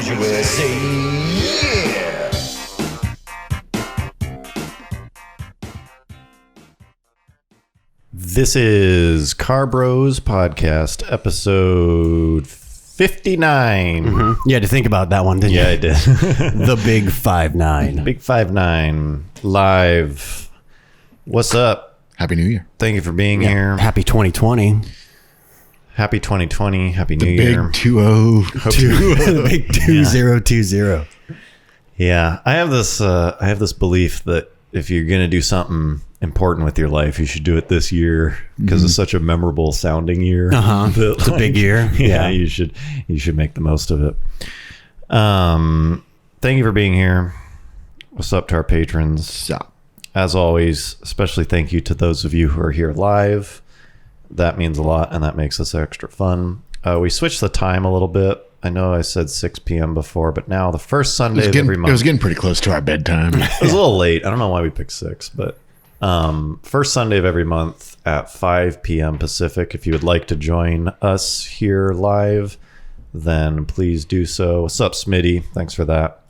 Carbros USA. Yeah! This is Carbros Podcast, episode 59. Mm-hmm. You had to think about that one, didn't you? Yeah, I did. The Big 5-9. Big 5-9 live. What's up? Happy New Year. Thank you for being here. Happy 2020. Happy 2020. Happy New Big Year. 2-0. The Big 2020. Yeah, I have this belief that if you're gonna do something important with your life, you should do it this year because it's such a memorable sounding year. It's a big year. Yeah, you should make the most of it. Thank you for being here. What's up to our patrons? Sup. As always, especially thank you to those of you who are here live. That means a lot, and that makes us extra fun. We switched the time a little bit. I know I said 6 p.m. before, but now the first Sunday of every month. It was getting pretty close to our bedtime. It was a little late. I don't know why we picked 6, but first Sunday of every month at 5 p.m. Pacific. If you would like to join us here live, then please do so. What's up, Smitty? Thanks for that.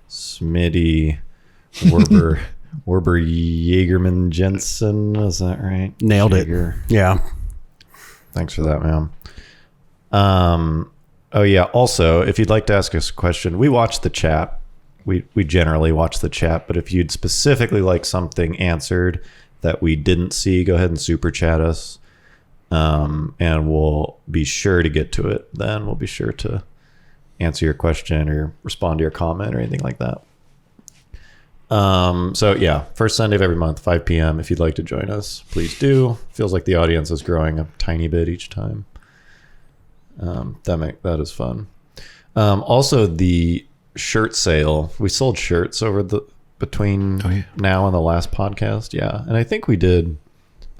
Smitty Werber Jaegerman Jensen. Is that right? Nailed Jaeger. it. Yeah. Thanks for that, man. Oh yeah. Also, if you'd like to ask us a question, we watch the chat. We generally watch the chat, but if you'd specifically like something answered that we didn't see, go ahead and super chat us, and we'll be sure to get to it. Then we'll be sure to answer your question or respond to your comment or anything like that. So yeah, first Sunday of every month, 5 p.m. If you'd like to join us, please do. Feels like the audience is growing a tiny bit each time. That is fun. Also, the shirt sale. We sold shirts between now and the last podcast. Yeah, and I think it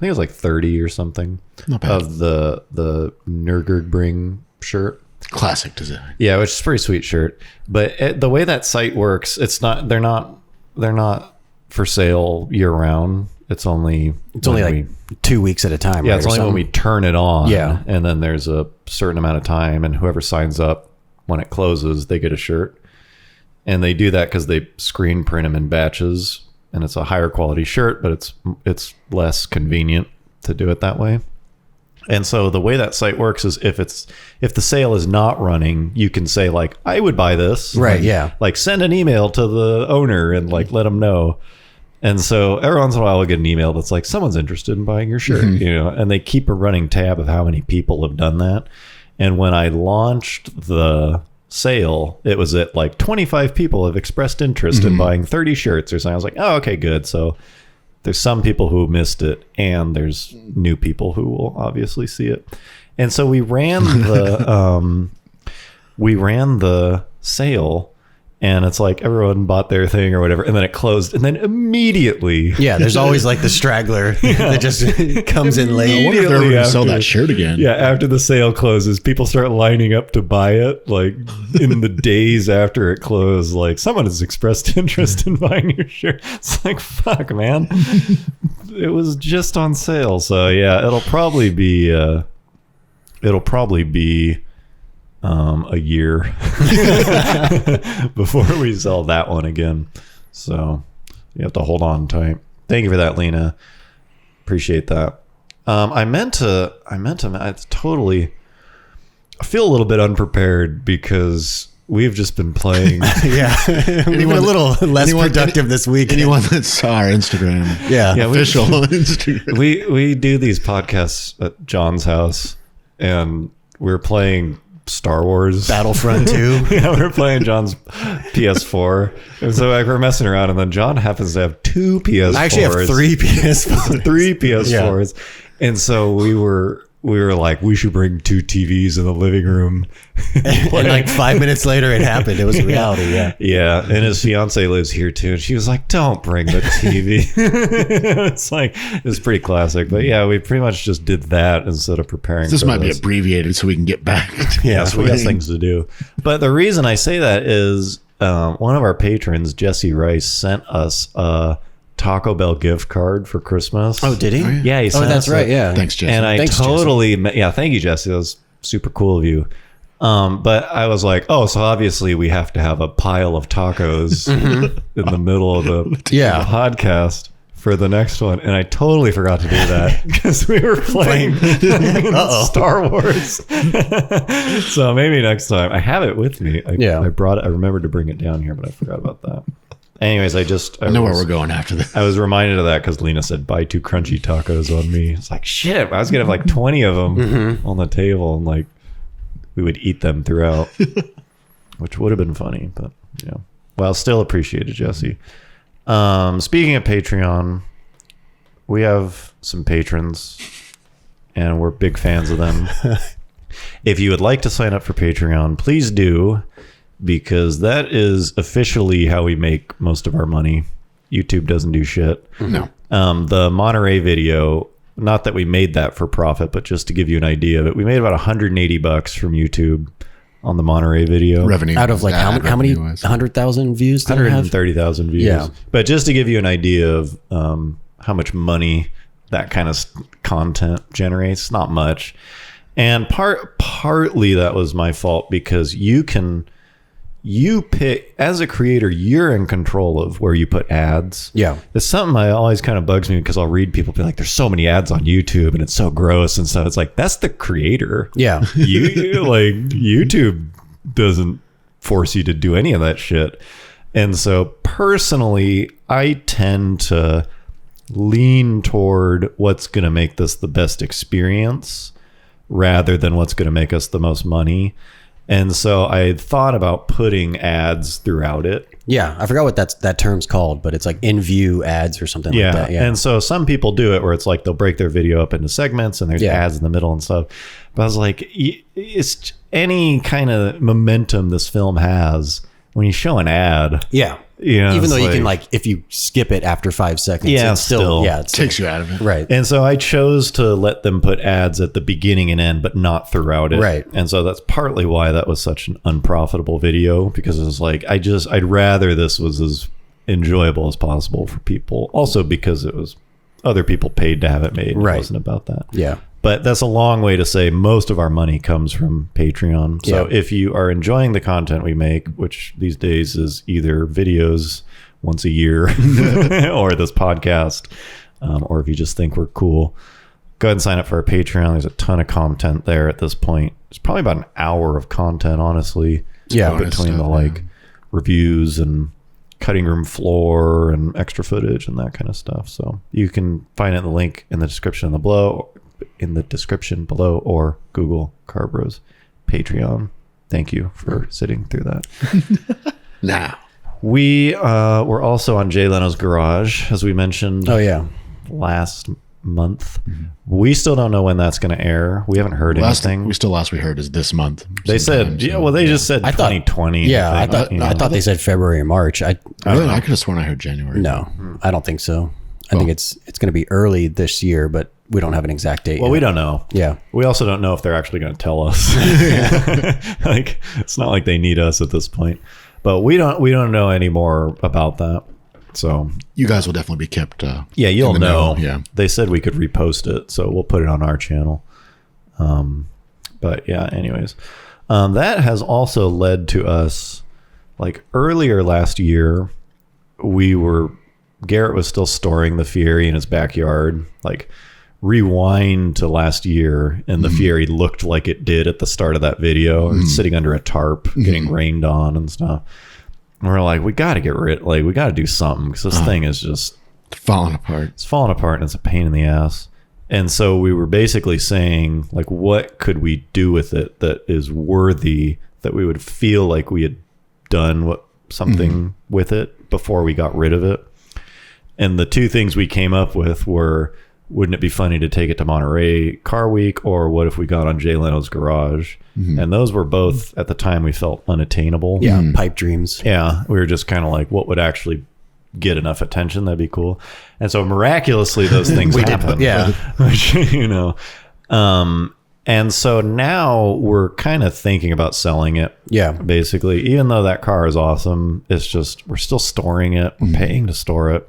was like 30 or something. Not bad. Of the Nürburgring shirt. Classic design. Yeah, which is a pretty sweet shirt. But the way that site works, they're not for sale year round. It's only like 2 weeks at a time. Yeah, right, it's only when we turn it on. Yeah. And then there's a certain amount of time, and whoever signs up when it closes, they get a shirt. And they do that because they screen print them in batches, and it's a higher quality shirt, but it's less convenient to do it that way. And so the way that site works is if the sale is not running, you can say like, I would buy this. Right. Like, Yeah. Like send an email to the owner and like let them know. And so every once in a while I'll get an email that's like, someone's interested in buying your shirt, and they keep a running tab of how many people have done that. And when I launched the sale, it was at like 25 people have expressed interest in buying 30 shirts or something. I was like, oh, okay, good. So there's some people who missed it, and there's new people who will obviously see it. And so we ran the sale, and it's like everyone bought their thing or whatever, and then it closed, and then immediately, Yeah, there's always like the straggler that just comes in I late. wonder if they're going to sell after- that shirt again. yeah, after the sale closes, people start lining up to buy it. Like in the days after it closed, like someone has expressed interest in buying your shirt. It's like, fuck, man. It was just on sale. So yeah, it'll probably be a year before we sell that one again. So you have to hold on tight. Thank you for that, Lena. Appreciate that. I feel a little bit unprepared because we've just been playing. Yeah. We were a little less productive this week. Anyone that saw our Instagram, Yeah. official Instagram. We do these podcasts at John's house, and we're playing Star Wars Battlefront 2. Yeah, we're playing John's PS4, and so like, we're messing around, and then John happens to have 2 PS4s. I actually have 3 PS4s. 3 PS4s, and so we were like, we should bring 2 TVs in the living room. And like 5 minutes later, it happened. It was a reality. Yeah. Yeah, and his fiance lives here too, and she was like, "Don't bring the TV." It's pretty classic, but yeah, we pretty much just did that instead of preparing. This for might be abbreviated so we can get back. Yeah, so we got things to do. But the reason I say that is one of our patrons, Jesse Rice, sent us a Taco Bell gift card for Christmas. Oh, did he? Yeah, he sent that's us right. it. Yeah. Thanks, Jesse. And I Thanks, totally, yeah, thank you, Jesse. That was super cool of you. But I was like, oh, so obviously we have to have a pile of tacos in the middle of the podcast for the next one. And I totally forgot to do that because we were playing Star Wars. So maybe next time. I have it with me. I brought it. I remembered to bring it down here, but I forgot about that. Anyways, I know where we're going after this. I was reminded of that because Lena said, buy 2 crunchy tacos on me. It's like, shit, I was going to have like 20 of them on the table and like we would eat them throughout, which would have been funny, but yeah. Well, still appreciated, Jesse. Speaking of Patreon, we have some patrons and we're big fans of them. If you would like to sign up for Patreon, please do, because that is officially how we make most of our money. YouTube doesn't do shit. No. The Monterey video, not that we made that for profit, but just to give you an idea of it, we made about $180 from YouTube on the Monterey video. Revenue. Out of like how many 100,000 views? 130,000 views. Yeah. But just to give you an idea of how much money that kind of content generates, not much. And partly that was my fault because you pick, as a creator, you're in control of where you put ads. Yeah. It's something that always kind of bugs me because I'll read people be like, there's so many ads on YouTube and it's so gross and stuff. It's like, that's the creator. Yeah. Like YouTube doesn't force you to do any of that shit. And so personally, I tend to lean toward what's going to make this the best experience rather than what's going to make us the most money. And so I thought about putting ads throughout it. Yeah, I forgot what that term's called, but it's like in-view ads or something like that. Yeah, and so some people do it where it's like they'll break their video up into segments and there's ads in the middle and stuff. But I was like, it's any kind of momentum this film has when you show an ad. Yeah. Even though you can like, if you skip it after 5 seconds, it still takes you out of it. Right. And so I chose to let them put ads at the beginning and end, but not throughout it. Right. And so that's partly why that was such an unprofitable video, because it was like, I'd rather this was as enjoyable as possible for people. Also because it was other people paid to have it made. Right. It wasn't about that. Yeah. But that's a long way to say most of our money comes from Patreon. So if you are enjoying the content we make, which these days is either videos once a year or this podcast, or if you just think we're cool, go ahead and sign up for our Patreon. There's a ton of content there at this point. It's probably about an hour of content, honestly. Yeah. Between the like reviews and cutting room floor and extra footage and that kind of stuff. So you can find it in the link in the description below. Or Google Carbros Patreon. Thank you for sitting through that. Now we were also on Jay Leno's Garage, as we mentioned. Last month. We still don't know when that's going to air. We haven't heard anything. Last we heard is this month. They said, they just said 2020. I thought they said February or March. I could have sworn I heard January. No, I don't think so. I think it's going to be early this year, but we don't have an exact date. Well, we don't know. Yeah. We also don't know if they're actually going to tell us. Like, it's not like they need us at this point. But we don't know any more about that. So you guys will definitely be kept. You'll know. Yeah. They said we could repost it, so we'll put it on our channel. But yeah, anyways, that has also led to us, like earlier last year, Garrett was still storing the Fieri in his backyard. Like, rewind to last year, and the Fieri looked like it did at the start of that video, sitting under a tarp, getting rained on and stuff. And we're like, we got to we got to do something, because this thing is just falling apart. It's falling apart, and it's a pain in the ass. And so we were basically saying, like, what could we do with it that is worthy, that we would feel like we had done something with it before we got rid of it. And the two things we came up with were, wouldn't it be funny to take it to Monterey Car Week, or what if we got on Jay Leno's Garage? And those were both, at the time, we felt unattainable. Yeah, pipe dreams. Yeah, we were just kind of like, what would actually get enough attention? That'd be cool. And so miraculously, those things happened. Which, and so now we're kind of thinking about selling it. Yeah. Basically, even though that car is awesome, it's just, we're still storing it. We're paying to store it.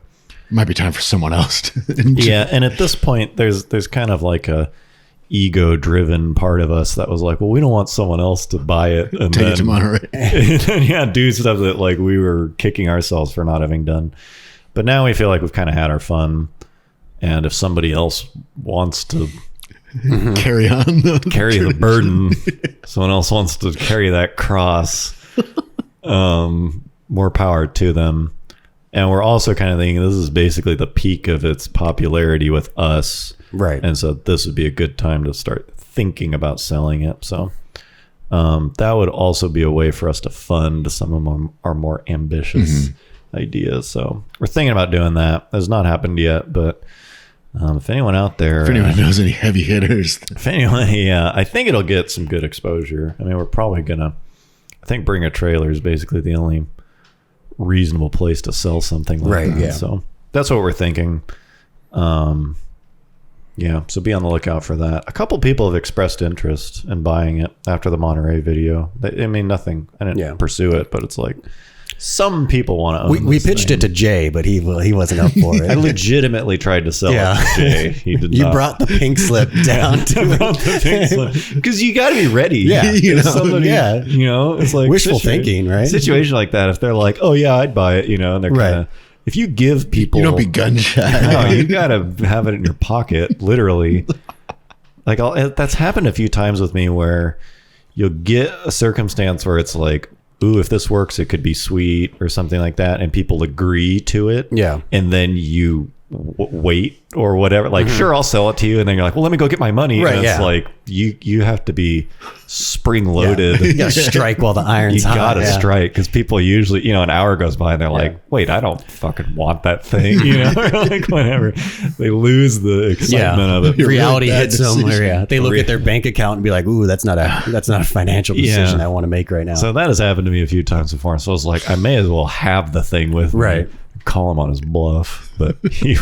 Might be time for someone else to yeah, and at this point there's kind of like ego-driven part of us that was like, well, we don't want someone else to buy it and Take it to Monterey. and then, do stuff that like we were kicking ourselves for not having done. But now we feel like we've kind of had our fun, and if somebody else wants to Carry on. carry the burden, someone else wants to carry that cross, more power to them. And we're also kind of thinking this is basically the peak of its popularity with us. Right. And so this would be a good time to start thinking about selling it. So that would also be a way for us to fund some of our more ambitious ideas. So we're thinking about doing that. It's not happened yet, but if anyone out there, If anyone knows any heavy hitters, if anyone, I think it'll get some good exposure. I mean, we're probably gonna, I think bring a trailer is basically the only reasonable place to sell something like Right, that. yeah. So that's what we're thinking. Yeah, so be on the lookout for that. A couple people have expressed interest in buying it after the Monterey video. I mean, nothing. I didn't pursue it, but it's like some people want to own We this pitched thing. it to Jay, but he wasn't up for I it. legitimately tried to sell it to Jay. He did You not. brought the pink slip down to Because you got to be ready. Yeah, You know, you know, somebody, yeah. you know, it's like Wishful thinking, right? Situation like that. If they're like, "Oh yeah, I'd buy it," you know, and they're Right. kind of. If you give people, you don't be gun shy. no, you got to have it in your pocket, literally. Like that's happened a few times with me where you'll get a circumstance where it's like, ooh, if this works, it could be sweet or something like that. And people agree to it. Yeah. And then you wait or whatever. Like, sure, I'll sell it to you. And then you're like, well, let me go get my money. Right, And it's yeah. like, you have to be spring loaded. You gotta strike while the iron's You hot. gotta yeah. strike because people usually, an hour goes by and they're like, wait, I don't fucking want that thing. Like whatever. They lose the excitement of it. Reality Really bad hits them. decision. Yeah, they look at their bank account and be like, "Ooh, that's not a financial decision I want to make right now." So that has happened to me a few times before. So I was like, I may as well have the thing with me. Right. Call him on his bluff. But he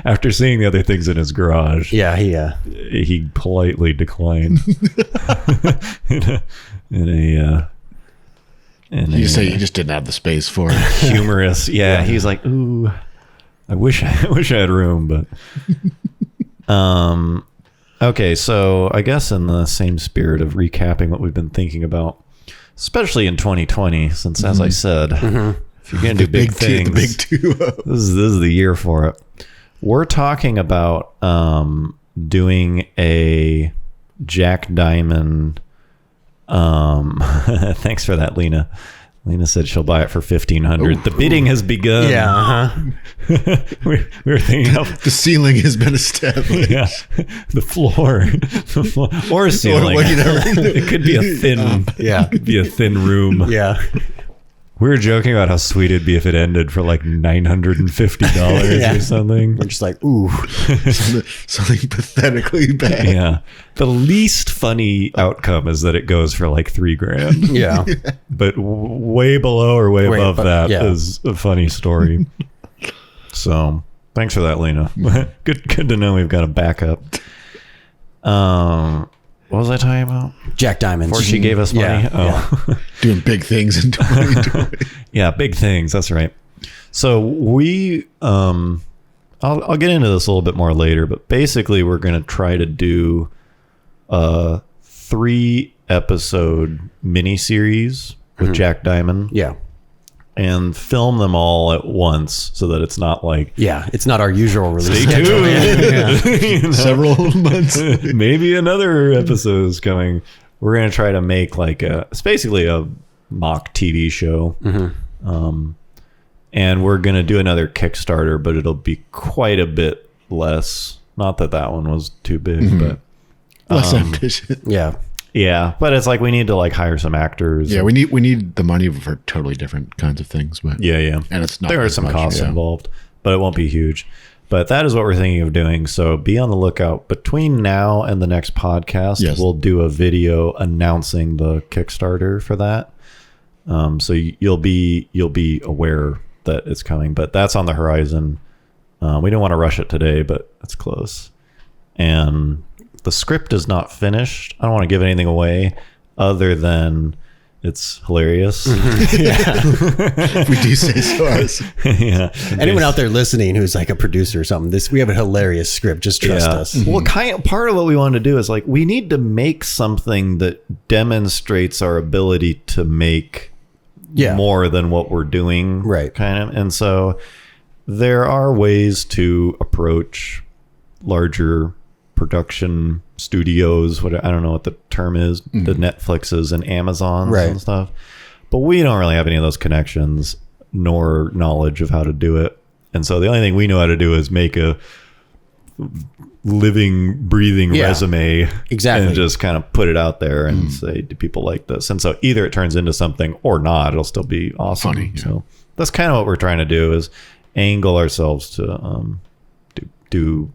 after seeing the other things in his garage, yeah, he politely declined. in You say you just didn't have the space for it. humorous. Yeah, he's like, ooh, I wish I had room, but okay, so I guess in the same spirit of recapping what we've been thinking about, especially in 2020, since as I said, if you're gonna do big things, The big two. this is the year for it. We're talking about doing a Jack Diamond. Thanks for that, Lena. Lena said she'll buy it for $1,500. The bidding has begun. yeah. we were thinking of The ceiling has been established. the floor, or a ceiling. Or whatever. It could be a thin, Yeah. it could be a thin room. Yeah. We were joking about how sweet it'd be if it ended for like $950 Yeah. or something. We're just like, ooh, Something pathetically bad. Yeah. The least funny outcome is that it goes for like $3,000. yeah. But way below or way Way above above, that is yeah. a funny story. So thanks for that, Lena. Good to know we've got a backup. What was I talking about? Jack Diamonds. Before she gave us money? Yeah, Oh. Doing big things in 2020. Yeah, big things. That's right. So we, I'll get into this a little bit more later, but basically we're going to try to do a 3-episode miniseries with Jack Diamond Yeah. and film them all at once so that it's not like, Yeah. It's not our usual release. stay tuned. You know? Several months. Maybe another episode is coming. We're going to try to make like it's basically a mock TV show. And we're going to do another Kickstarter, but it'll be quite a bit less. Not that one was too big, but Less ambitious. Yeah. yeah, but it's like we need to like hire some actors. Yeah, we need the money for totally different kinds of things, but Yeah. and it's not There are as some much, costs yeah. involved, but it won't be huge. But that is what we're thinking of doing. So be on the lookout. Between now and the next podcast, Yes. we'll do a video announcing the Kickstarter for that. So you'll be aware that it's coming, but that's on the horizon. We don't want to rush it today, but it's close. And the script is not finished. I don't want to give anything away other than It's hilarious. We do say so. Yeah. Anyone out there listening who's like a producer or something, we have a hilarious script. Just trust us. Well, part of what we want to do is like, we need to make something that demonstrates our ability to make more than what we're doing. Right. Kind of. And so there are ways to approach larger production studios, I don't know what the term is, the Netflixes and Amazons and stuff. But we don't really have any of those connections nor knowledge of how to do it. And so the only thing we know how to do is make a living, breathing resume. Exactly. And just kind of put it out there and say, do people like this? And so either it turns into something or not. It'll still be awesome. Funny, yeah. So that's kind of what we're trying to do, is angle ourselves to do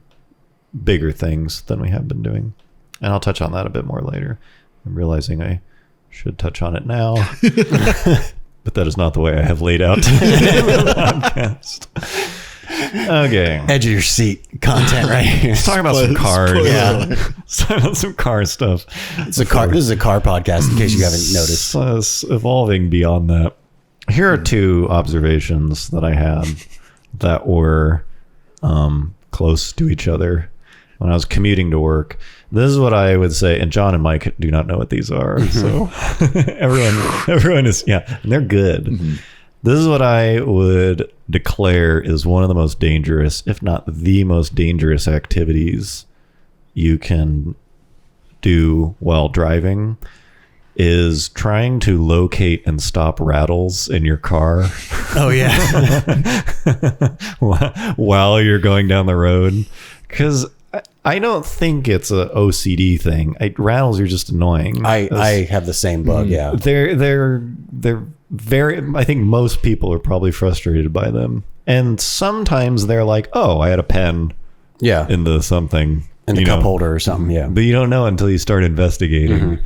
bigger things than we have been doing. And I'll touch on that a bit more later. I'm realizing I should touch on it now. But that is not the way I have laid out the podcast. Okay. Edge of your seat content right here. Let's talk about some cars. Let's talk about some car stuff. This is a car podcast, in case you haven't noticed. So it's evolving beyond that. Here are two observations that I had that were close to each other when I was commuting to work. This is what I would say, and John and Mike do not know what these are. So everyone is, and they're good. This is what I would declare is one of the most dangerous, if not the most dangerous activities you can do while driving, is trying to locate and stop rattles in your car. Oh, yeah. While you're going down the road. Because I don't think it's a OCD thing. Rattles are just annoying. I have the same bug, yeah. They're very, I think most people are probably frustrated by them. And sometimes they're like, oh, I had a pen into something. In the cup holder or something, yeah. But you don't know until you start investigating.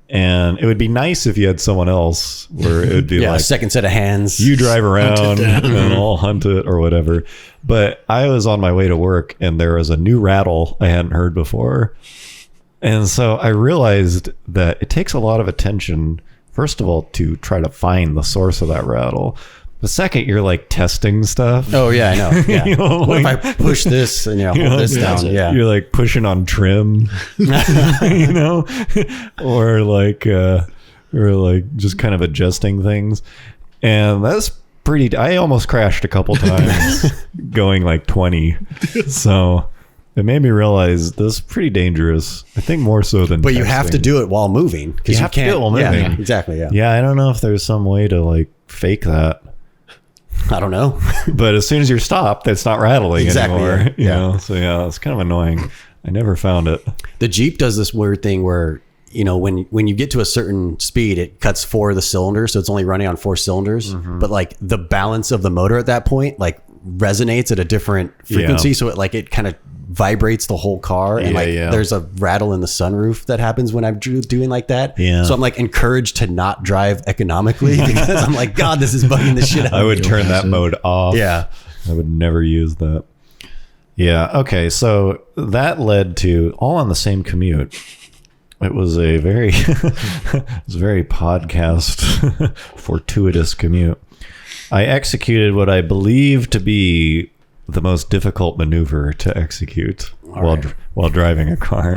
And it would be nice if you had someone else where it would be like a second set of hands. You drive around and I'll hunt it or whatever. But I was on my way to work and there was a new rattle I hadn't heard before. And so I realized that it takes a lot of attention, first of all, to try to find the source of that rattle. The second, you're like testing stuff. Oh, yeah, I know. Yeah. You know, what if I push this and hold this down? Yeah. You're like pushing on trim, you know, or like just kind of adjusting things. And that's pretty, I almost crashed a couple times going like 20. So it made me realize this is pretty dangerous. I think more so than But you have to do it while moving. You have to do it while moving. Yeah, exactly, yeah. Yeah, I don't know if there's some way to like fake that. I don't know. But as soon as you're stopped, it's not rattling anymore. Yeah. You know? So yeah, it's kind of annoying. I never found it. The Jeep does this weird thing where, you know, when you get to a certain speed, it cuts 4 of the cylinders, so it's only running on 4 cylinders. But like the balance of the motor at that point like resonates at a different frequency, so it kind of vibrates the whole car, and there's a rattle in the sunroof that happens when I'm doing like that. So I'm like encouraged to not drive economically because I'm like, God, this is bugging the shit out of me. I would turn that mode off. Yeah, I would never use that. Yeah. Okay. So that led to, all on the same commute, it was a very podcast fortuitous commute. I executed what I believe to be the most difficult maneuver to execute while driving a car.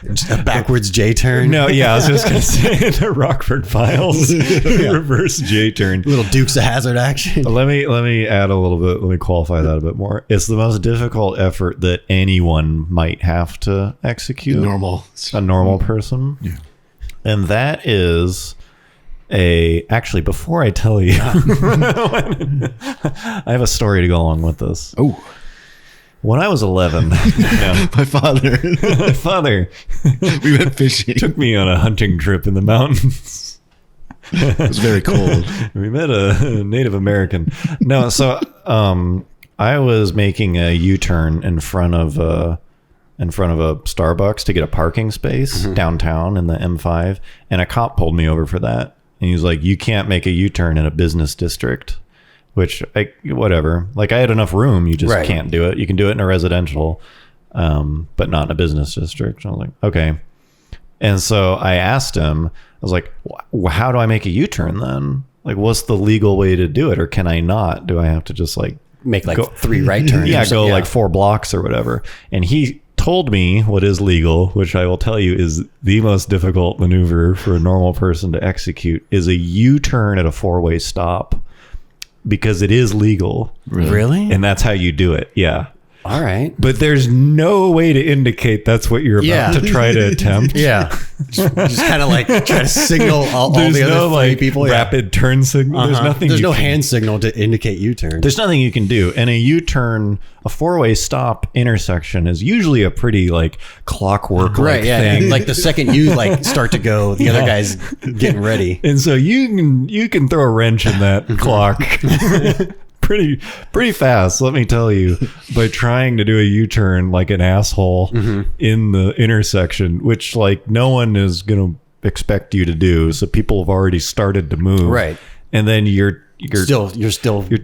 Just a backwards J turn. No, yeah, I was just going to say the Rockford Files reverse J turn. Little Dukes of Hazzard action. Let me add a little bit. Let me qualify that a bit more. It's the most difficult effort that anyone might have to execute. A normal person. Yeah. And that is actually, before I tell you, I have a story to go along with this. Oh. When I was 11, my father, we went fishing. Took me on a hunting trip in the mountains. It was very cold. We met a Native American. No, so I was making a U-turn in front of a Starbucks to get a parking space downtown in the M5, and a cop pulled me over for that. And he was like, you can't make a U-turn in a business district, which, whatever. Like, I had enough room. You just can't do it. You can do it in a residential, but not in a business district. I was like, okay. And so I asked him, I was like, how do I make a U-turn then? Like, what's the legal way to do it? Or can I not? Do I have to just like Make like go, 3 right turns. Yeah, go like 4 blocks or whatever. And he told me what is legal, which I will tell you is the most difficult maneuver for a normal person to execute, is a U-turn at a 4-way stop, because it is legal. Really? And that's how you do it. Yeah. All right. But there's no way to indicate that's what you're about to try to attempt. Yeah. Just kind of like try to signal all There's the other no like people. rapid turn signal. There's nothing. There's no can, hand signal to indicate U-turn. There's nothing you can do. And a U-turn, a 4-way stop intersection is usually a pretty like clockwork Right. Yeah. thing. Like the second you like start to go, the other guy's getting ready. And so you can throw a wrench in that clock pretty fast, let me tell you, by trying to do a U-turn like an asshole in the intersection, which like no one is going to expect you to do. So people have already started to move. Right. And then you're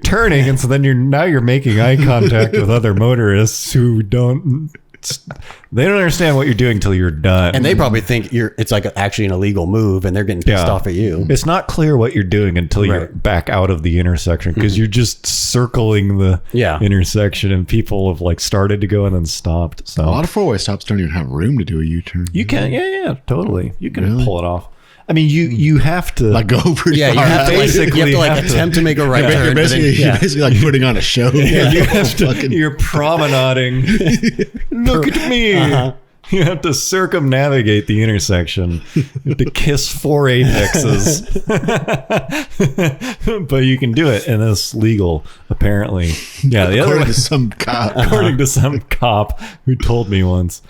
turning, and so then you're making eye contact with other motorists who don't understand what you're doing until you're done. And they probably think it's like actually an illegal move, and they're getting pissed off at you. It's not clear what you're doing until you're back out of the intersection, because you're just circling the intersection, and people have like started to go and then stopped. So A lot of 4-way stops don't even have room to do a U-turn. you can, yeah, totally. You can pull it off. I mean, you have to Like go pretty far. You have to basically attempt to make a right turn. You're basically like putting on a show. you have to, you're promenading. Look at me. You have to circumnavigate the intersection. You have to kiss 4 apexes. But you can do it, and it's legal, apparently. Yeah, According to some cop. According to some cop who told me once.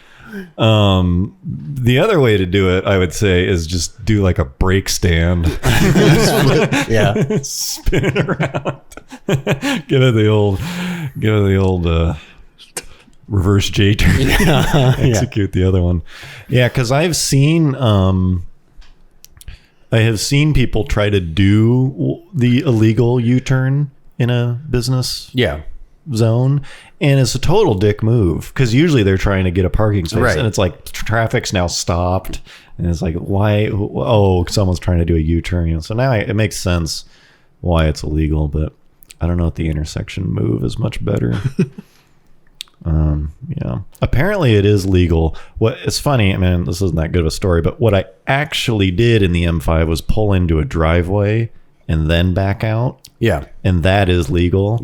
The other way to do it, I would say, is just do like a brake stand. Spin it around. Give it the old reverse J turn. Execute the other one. Yeah, because I have seen people try to do the illegal U-turn in a business zone, and it's a total dick move, because usually they're trying to get a parking space, and it's like traffic's now stopped, and it's like, why? Oh, someone's trying to do a U-turn. So now it makes sense why it's illegal, but I don't know if the intersection move is much better. Apparently it is legal. It's funny, I mean, this isn't that good of a story, but what I actually did in the M5 was pull into a driveway and then back out. And that is legal.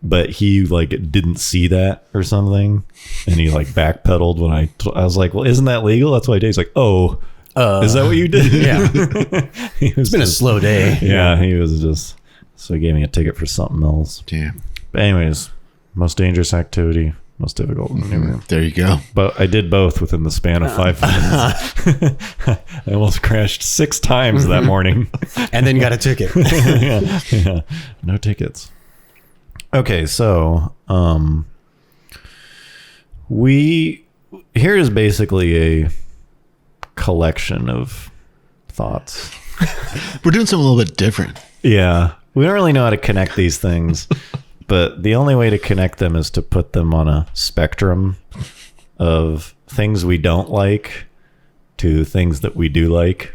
But he like didn't see that or something, and he like backpedaled when I was like, well, isn't that legal? That's what I did. He's like, oh, is that what you did? It's been a slow day. He was just, so he gave me a ticket for something else. But anyways, most dangerous activity, most difficult maneuver. There you go. But I did both within the span of 5 minutes. I almost crashed 6 times that morning. And then got a ticket. No tickets. Okay, so here is basically a collection of thoughts. We're doing something a little bit different. Yeah, we don't really know how to connect these things, but the only way to connect them is to put them on a spectrum of things we don't like to things that we do like.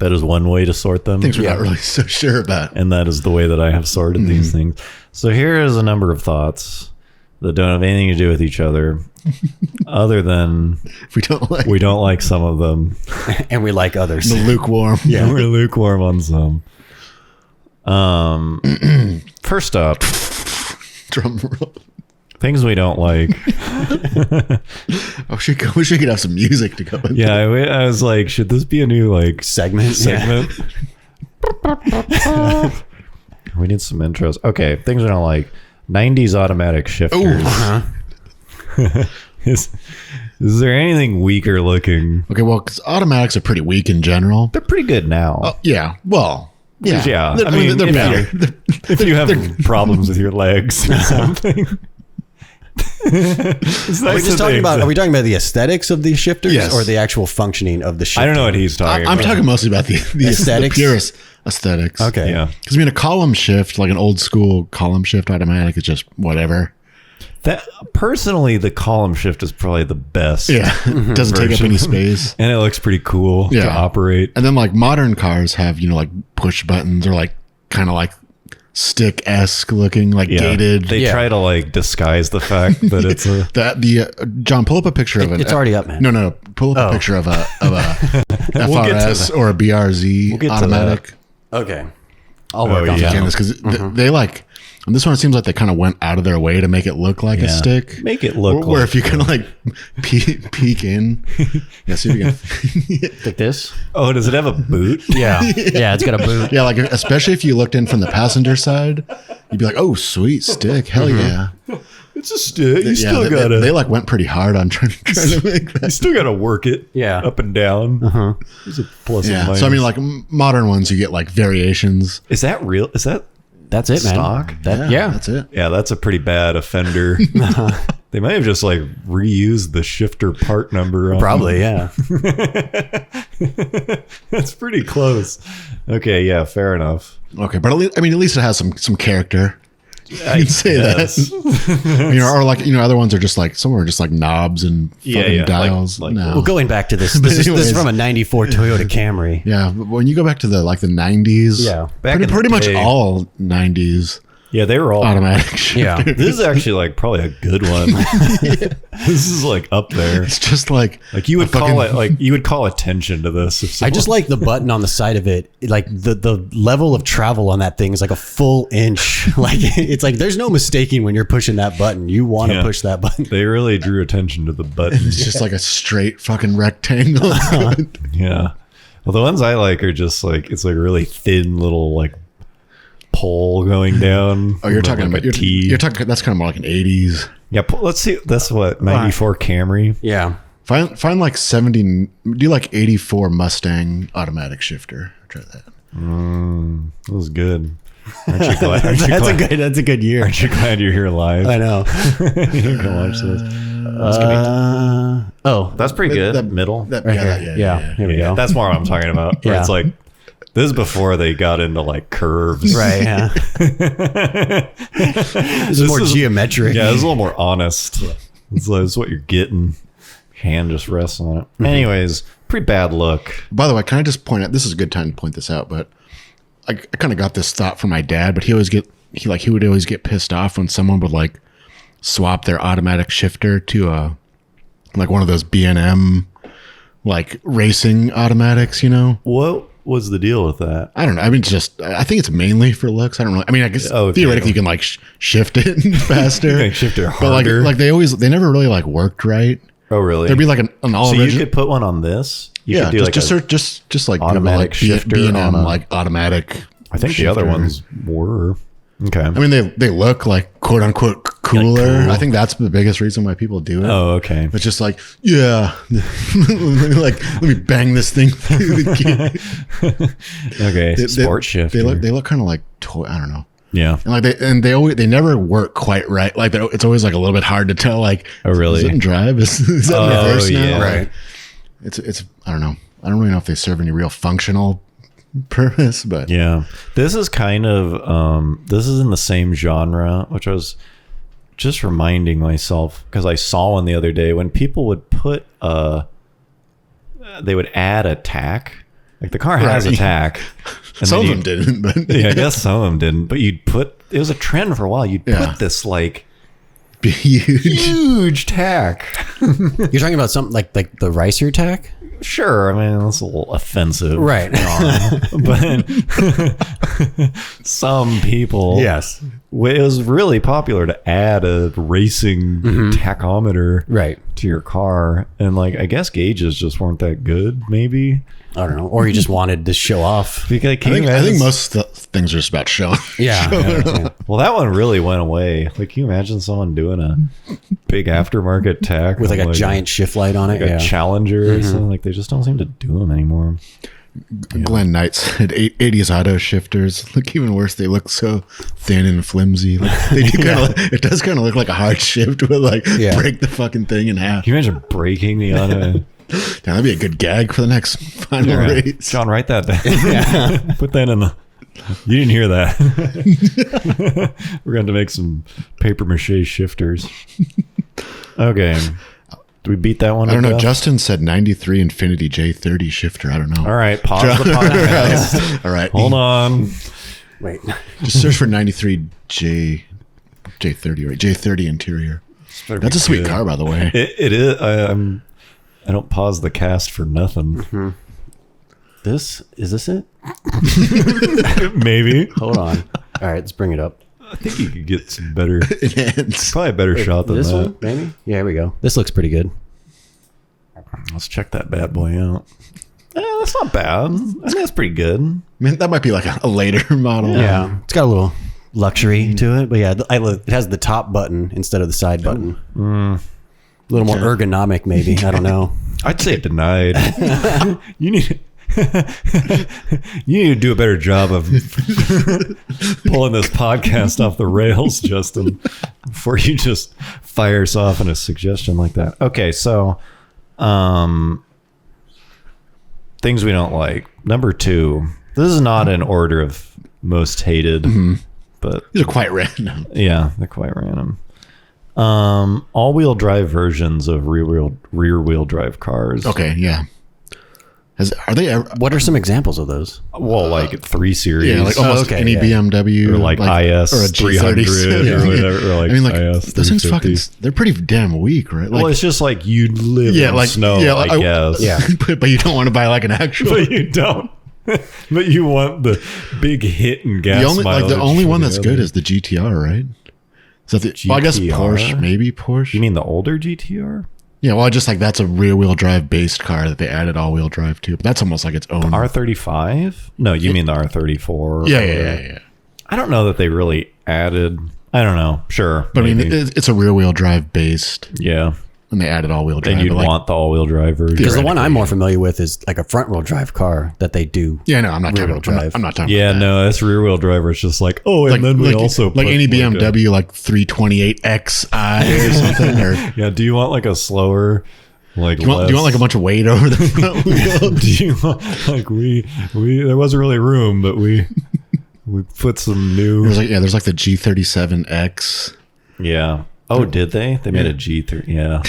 That is one way to sort them. Things we're not really so sure about. And that is the way that I have sorted these things. So here is a number of thoughts that don't have anything to do with each other, other than we don't like some of them. And we like others. The lukewarm. Yeah, we're lukewarm on some. First up, drum roll. Things we don't like. I wish we could have some music to go with. Yeah, I was like, should this be a new like segment? We need some intros. Okay, things we don't like. 90s automatic shifters. Is there anything weaker looking? Okay, well, because automatics are pretty weak in general. They're pretty good now. Yeah, well, yeah. I mean, they're better. If you have problems with your legs or something. Are we talking about the aesthetics of the shifters or the actual functioning of the shifter? I don't know what he's talking about. I'm talking mostly about the aesthetics. The purest aesthetics. Okay. Yeah. Because I mean, a column shift, like an old school column shift automatic, is just whatever. That personally, the column shift is probably the best. Yeah, it doesn't take up any space. And it looks pretty cool to operate. And then like modern cars have, like push buttons or like kind of like stick-esque looking, like gated. They try to like disguise the fact that it's a John, pull up a picture of it. It's already up, man. No. Pull up a picture of a FRS or a BRZ automatic. Okay. I'll work on that. Because they like, and this one, it seems like they kind of went out of their way to make it look like a stick. Make it look where if you kind of like peek in. Yeah, see if you can. Like this? Oh, does it have a boot? Yeah. Yeah, it's got a boot. Yeah, like especially if you looked in from the passenger side, you'd be like, oh, sweet stick. Hell yeah. It's a stick. You still they, gotta. They like went pretty hard on trying to make that. You still gotta work it. Yeah. Up and down. There's a plus and minus. So I mean, like modern ones, you get like variations. Is that real? Is that That's it, man. stock? That's it. Yeah, that's a pretty bad offender. They might have just like reused the shifter part number. Probably, yeah. That's pretty close. Okay, yeah, fair enough. Okay, but at least it has some character. You can say Yes. that. Or like other ones are just like some are just like knobs and fucking dials. Like- no. Well, going back to this, this is from a 94 Toyota Camry. Yeah, but when you go back to the 90s, Back in the pretty much day. all 90s Yeah, they were all automatic shifter. Yeah. This is actually like probably a good one. This is like up there. It's just like Like you would call it like you would call attention to this. If I just like the button on the side of it. Like the level of travel on that thing is like a full inch. Like it's like there's no mistaking when you're pushing that button. You want to push that button. they really drew attention to the button. it's just like a straight fucking rectangle. Yeah. Well, the ones I like are just like it's like a really thin little like pole going down. Oh, you're talking like about a T. you're talking. That's kind of more like an 80s. Yeah, let's see. That's what 94 Camry. Yeah. Find like 70. Do like 84 Mustang automatic shifter. Try that. That was good. Aren't you glad? That's a good year. Aren't you glad you're here live? I know. You're gonna watch this. That's pretty good. that- Middle. Yeah. Here we go. That's more what I'm talking about. Where Yeah. it's like this is before they got into like curves. Right. Yeah. This is more geometric. Yeah, it's a little more honest. It's what you're getting. Hand just rests on it. Anyways, pretty bad look. By the way, can I just point out? This is a good time to point this out, but I kind of got this thought from my dad. But he would always get pissed off when someone would like swap their automatic shifter to like one of those B&M like racing automatics. What was the deal with that? I don't know. I mean, I think it's mainly for looks. I don't know. I mean, I guess theoretically you can like shift it faster. You can shift it But harder. like they never really like worked right. Oh, really? There'd be like an all so original. you could put one on this. You Yeah, could do like just like automatic Google, shifter B&M on a- like automatic. I think the shifter. other ones were. Okay. I mean, they look like quote unquote cooler. cool. I think that's the biggest reason why people do it. Oh, okay. It's just like, yeah, let me bang this thing through the key. Okay. Sport shift. They look kind of like toy. I don't know. Yeah. And like they never work quite right. Like it's always like a little bit hard to tell. Like, Oh, really? Is it in drive? Is that in reverse now? yeah. Right. It's I don't know. I don't really know if they serve any real functional purpose, but Yeah. This is kind of this is in the same genre, which I was just reminding myself because I saw one the other day when people would put they would add a tack. Like the car has Right. a tack. And some of then them didn't. But yeah, I guess some of them didn't. But you'd put it was a trend for a while. You'd Yeah. put this like be huge. huge tack. You're talking about something like the ricer tack? Sure, I mean that's a little offensive, Right. but some people, Yes. it was really popular to add a racing tachometer Right. to your car, and like I guess gauges just weren't that good. Maybe I don't know. Or you just wanted to show off. because I think most things are just about showing. Yeah. Yeah. Well, that one really went away. Like, can you imagine someone doing a big aftermarket tack With like on, a giant shift light on it. like a Yeah. Challenger or something? Like they just don't seem to do them anymore. Glenn Knight's had 80s auto shifters. Look even worse. They look so thin and flimsy. Like they do kind of. It does kind of look like a hard shift with like break the fucking thing in half. Can you imagine breaking the auto? Damn, that'd be a good gag for the next final race. John, write that down. Put that in the You didn't hear that. We're going to make some paper mache shifters. Okay. Do we beat that one? I don't know. Death? Justin said 93 Infinity J30 shifter. I don't know. All right. Pause the podcast. All right. Hold on. Wait. Just search for 93 J30, right? J30 interior. That's a sweet car, by the way. It is. I don't pause the cast for nothing. Mm-hmm. Is this it? Maybe. Hold on. All right, let's bring it up. I think you could get some better. Enhance. Probably a better shot than This that. one, maybe? Yeah, here we go. This looks pretty good. Let's check that bad boy out. That's not bad. I think that's pretty good. I mean, that might be like a later model. Yeah. It's got a little luxury to it, but yeah, it has the top button instead of the side button. A little more ergonomic, maybe. I don't know. I'd say denied. You need to do a better job of pulling this podcast off the rails, Justin, before you just fire us off in a suggestion like that. Okay, so things we don't like. Number 2. This is not in order of most hated, but These are quite random. yeah, they're quite random. All-wheel drive versions of rear wheel drive cars. Okay, yeah. Are they ever, What are some examples of those? Well, like 3 Series. yeah, like almost okay, any yeah. BMW Or like IS or a 300 G30. or whatever. Or like I mean, like IS those things 350. they're pretty damn weak, right? Like, Well, it's just like you live yeah, in like snow, yeah, I guess. Yeah. but you don't want to buy like an actual. But you don't. But you want the big hit and gas The only mileage one for that's the good other. is the GTR, right? So well, I guess GTR? Porsche, maybe Porsche. You mean the older GTR? Yeah, well, just like that's a rear-wheel drive based car that they added all-wheel drive to, but that's almost like its own. R35? No, you mean the R34? Yeah. I don't know that they really added. I don't know. Sure. But I mean, maybe. it's a rear-wheel drive based, Yeah. and they added all-wheel drive. And you'd but like, want the all-wheel drive version. Because the one I'm more familiar with is like a front-wheel drive car that they do. yeah, no, I'm not talking rear-wheel about. drive. I'm not talking. Yeah, about that. no, that's rear-wheel driver. It's just like, oh, and Like, then we like, also like put any like BMW, like 328 Xi or something, or yeah, do you want like a slower, like do you want like a bunch of weight over the front wheel? do you want, like we there wasn't really room, but we put some new. There's like the G37X. Yeah. Oh, did they? They made a G3. Yeah.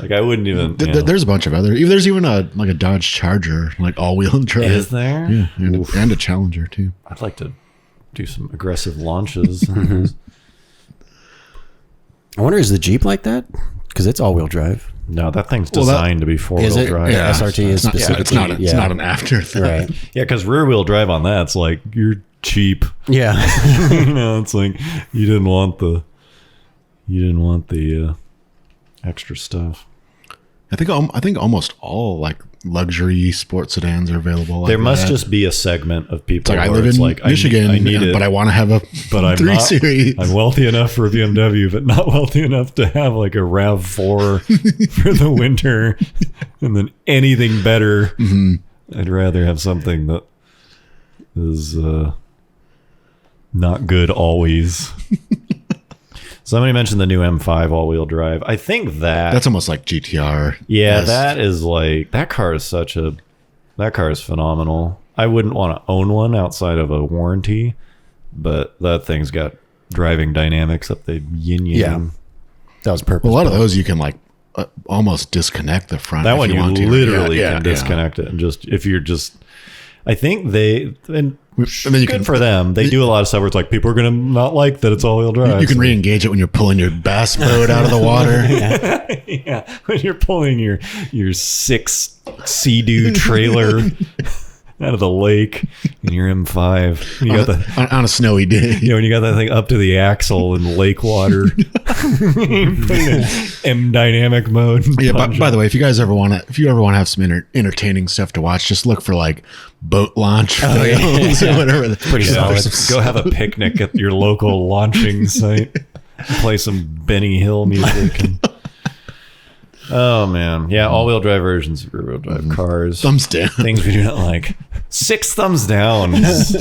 Like I wouldn't even. There's a bunch of other. There's even a Dodge Charger, like all-wheel drive. Is there? Yeah, and a Challenger too. I'd like to do some aggressive launches. I wonder, is the Jeep like that? Because it's all-wheel drive. No, that thing's Well, that- designed to be four-wheel Is it? drive. Yeah. SRT is It's specifically. not. It's not an after thing. Right. Yeah, because rear-wheel drive on that's like you're cheap. Yeah. You know, it's like you didn't want the extra stuff. I think almost all like luxury sports sedans are available. Like There must that. just be a segment of people. It's like I where live it's in like, Michigan, I need it, but I want to have a but I'm 3 not. Series. I'm wealthy enough for a BMW, but not wealthy enough to have like a Rav4 for the winter, and then anything better. Mm-hmm. I'd rather have something that is not good always. Somebody mentioned the new M5 all-wheel drive. I think That's almost like GTR. yeah, Yes. that is like that car is phenomenal. I wouldn't want to own one outside of a warranty, but that thing's got driving dynamics up the yin yang. Yeah. That was purpose. Well, a lot of those you can like almost disconnect the front. That if one you want to. literally Yeah, can yeah. disconnect it and just if you're just. I think they and And then you good can for them. They do a lot of stuff where it's like people are gonna not like that it's all-wheel drive. You can so- re-engage it when you're pulling your bass boat out of the water. yeah, when you're pulling your 6 Sea-Doo trailer out of the lake in your M5. You got the on a snowy day. when you got that thing up to the axle in lake water. M dynamic mode. Yeah. By the way, if you ever want to have some entertaining stuff to watch, just look for like boat launch fails or whatever. Pretty solid. Go have a picnic at your local launching site. Play some Benny Hill music. Oh man, yeah, all-wheel drive versions of rear-wheel drive cars. Thumbs down. Things we do not like. 6 thumbs down. It's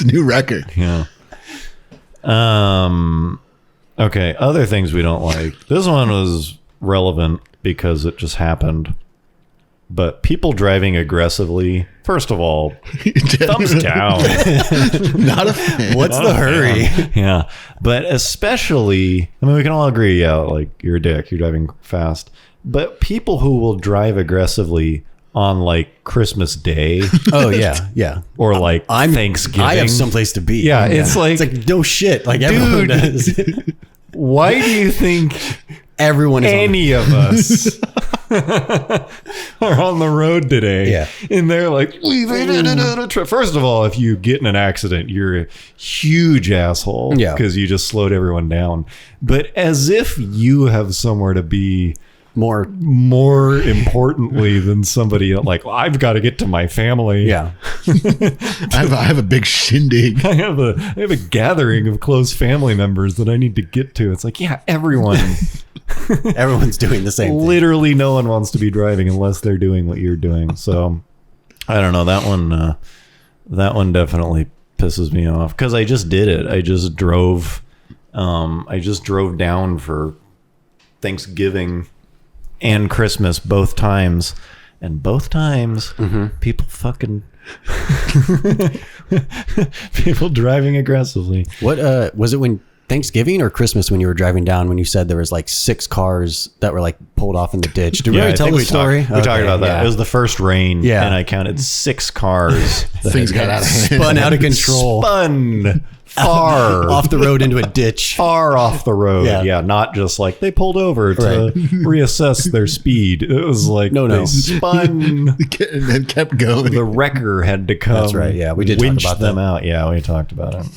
a new record. Yeah. Okay, other things we don't like. This one was relevant because it just happened. But people driving aggressively, first of all, thumbs down. Not a fan. What's the hurry? Yeah. But especially, I mean, we can all agree, yeah, like you're a dick, you're driving fast. But people who will drive aggressively on like Christmas Day Oh yeah, yeah. or like Thanksgiving. I have someplace to be. Yeah, it's like no shit. Like everyone does. why do you think Everyone is any of us are on the road today? Yeah. And they're like, we made it on a trip. First of all, if you get in an accident, you're a huge asshole. Yeah. Because you just slowed everyone down. But as if you have somewhere to be more importantly than somebody like, well, I've got to get to my family. Yeah. I have a big shindig. I have a gathering of close family members that I need to get to. It's like, yeah, everyone. Everyone's doing the same thing. Literally no one wants to be driving unless they're doing what you're doing. So I don't know. That one definitely pisses me off because I just did it. I just drove down for Thanksgiving and Christmas both times. And both times people fucking people driving aggressively. What was it when Thanksgiving or Christmas when you were driving down when you said there was like 6 cars that were like pulled off in the ditch? Did we already tell the story? We talked about that. Yeah. It was the first rain, and I counted 6 cars. Things got out of hand. Spun out of control. Spun far off the road into a ditch. Far off the road. Yeah. Yeah, not just like they pulled over to Right. reassess their speed. It was like they spun. And then kept going. The wrecker had to come. That's right. Yeah, we did talk winch about them that. out. Yeah, we talked about it.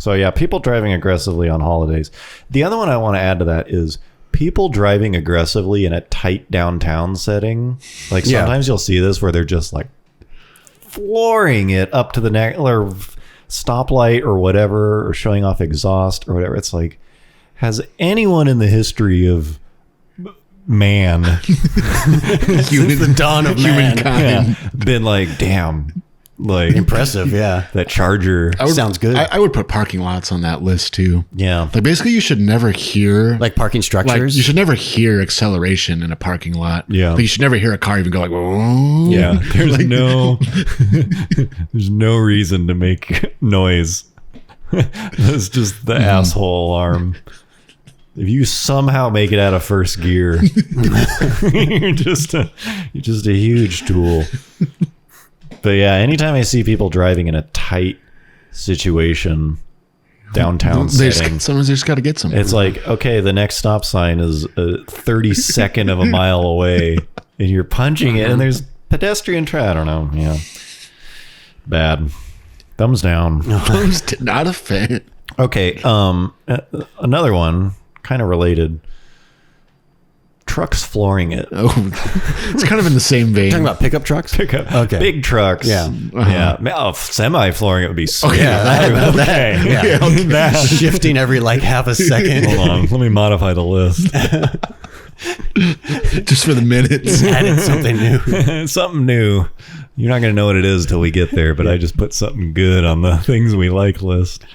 So yeah, people driving aggressively on holidays. The other one I want to add to that is people driving aggressively in a tight downtown setting. Like sometimes you'll see this where they're just like flooring it up to the neck or stoplight or whatever, or showing off exhaust or whatever. It's like, has anyone in the history of man Since the dawn of humankind been like, damn, like impressive? Yeah, that Charger sounds good. I would put parking lots on that list too. Yeah. Like basically you should never hear like parking like structures. you should never hear acceleration in a parking lot. Yeah. Like you should never hear a car even go like, whoa. Yeah, there's there's no reason to make noise. That's just the asshole alarm. If you somehow make it out of first gear, you're just a huge tool. But yeah, anytime I see people driving in a tight situation, downtown setting, sometimes they just got to get some. it's like, okay, the next stop sign is a 32nd of a mile away, and you're punching it, and there's pedestrian traffic. I don't know. Yeah, bad. Thumbs down. I'm not a fan. Okay, another one, kind of related. Trucks flooring it. Oh, it's kind of in the same vein. Talking about pickup trucks. Okay. Big trucks. Yeah. Yeah. Oh, semi flooring it would be sweet. Yeah, Okay. Yeah. That- Shifting every like half a second. Hold on. Let me modify the list. Just for the minutes. Added something new. Something new. You're not going to know what it is till we get there, but I just put something good on the things we like list.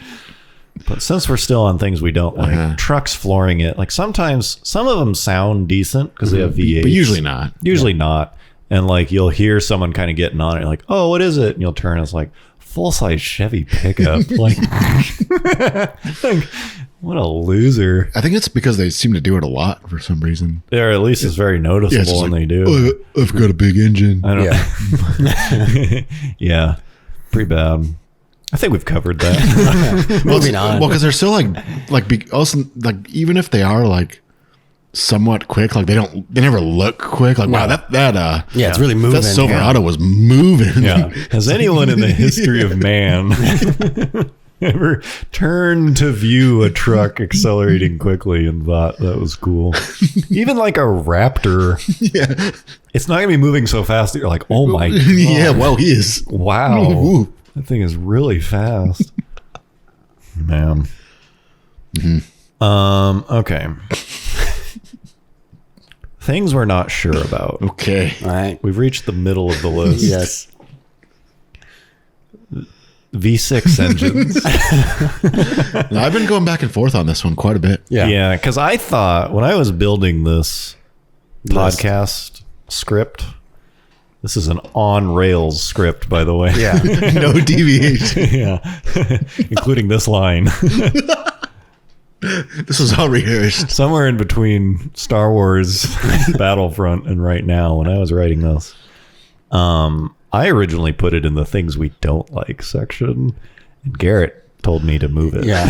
But since we're still on things we don't like, trucks flooring it. Like sometimes some of them sound decent because they have V8s. But usually not. Usually not. And like you'll hear someone kind of getting on it. You're like, oh, what is it? And you'll turn. It's like full-size Chevy pickup. like, what a loser. I think it's because they seem to do it a lot for some reason. Or at least it's very noticeable it's just when like, they do. "Oh, I've got a big engine. I don't Yeah. Yeah. Pretty bad. I think we've covered that. Moving on. Well, because they're still also like even if they are like somewhat quick, like they never look quick. Like wow, that yeah, it's really moving. that Silverado was moving. Yeah. Has anyone in the history of man ever turned to view a truck accelerating quickly and thought that was cool? Even like a Raptor. Yeah. It's not going to be moving so fast that you're like, oh my God. Yeah, well, he is. Wow. Ooh. That thing is really fast. Man. Okay. Things we're not sure about. Okay. All right. We've reached the middle of the list. Yes. V6 engines. Now, I've been going back and forth on this one quite a bit. Yeah. Yeah, because I thought when I was building this podcast script, This is an on rails script, by the way. Yeah. No deviation. Yeah. Including this line. This was all rehearsed. Somewhere in between Star Wars Battlefront and right now when I was writing this. I originally put it in the things we don't like section. And Garrett told me to move it. Yeah.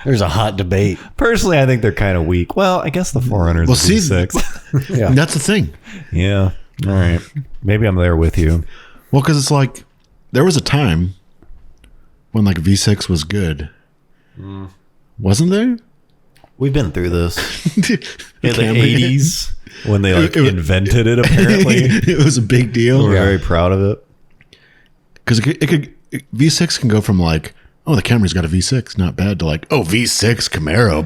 There's a hot debate. Personally, I think they're kind of weak. Well, I guess the Forerunners Well, is see, V6. Yeah. that's the thing. Yeah. All right. Maybe I'm there with you. Well, because it's like there was a time when like V6 was good, wasn't there? We've been through this. In the Camry. 80s when they like invented it, apparently. It was a big deal. We're very proud of it. Because it could V6 can go from like, oh, the Camry's got a V6, not bad, to like, oh, V6 Camaro.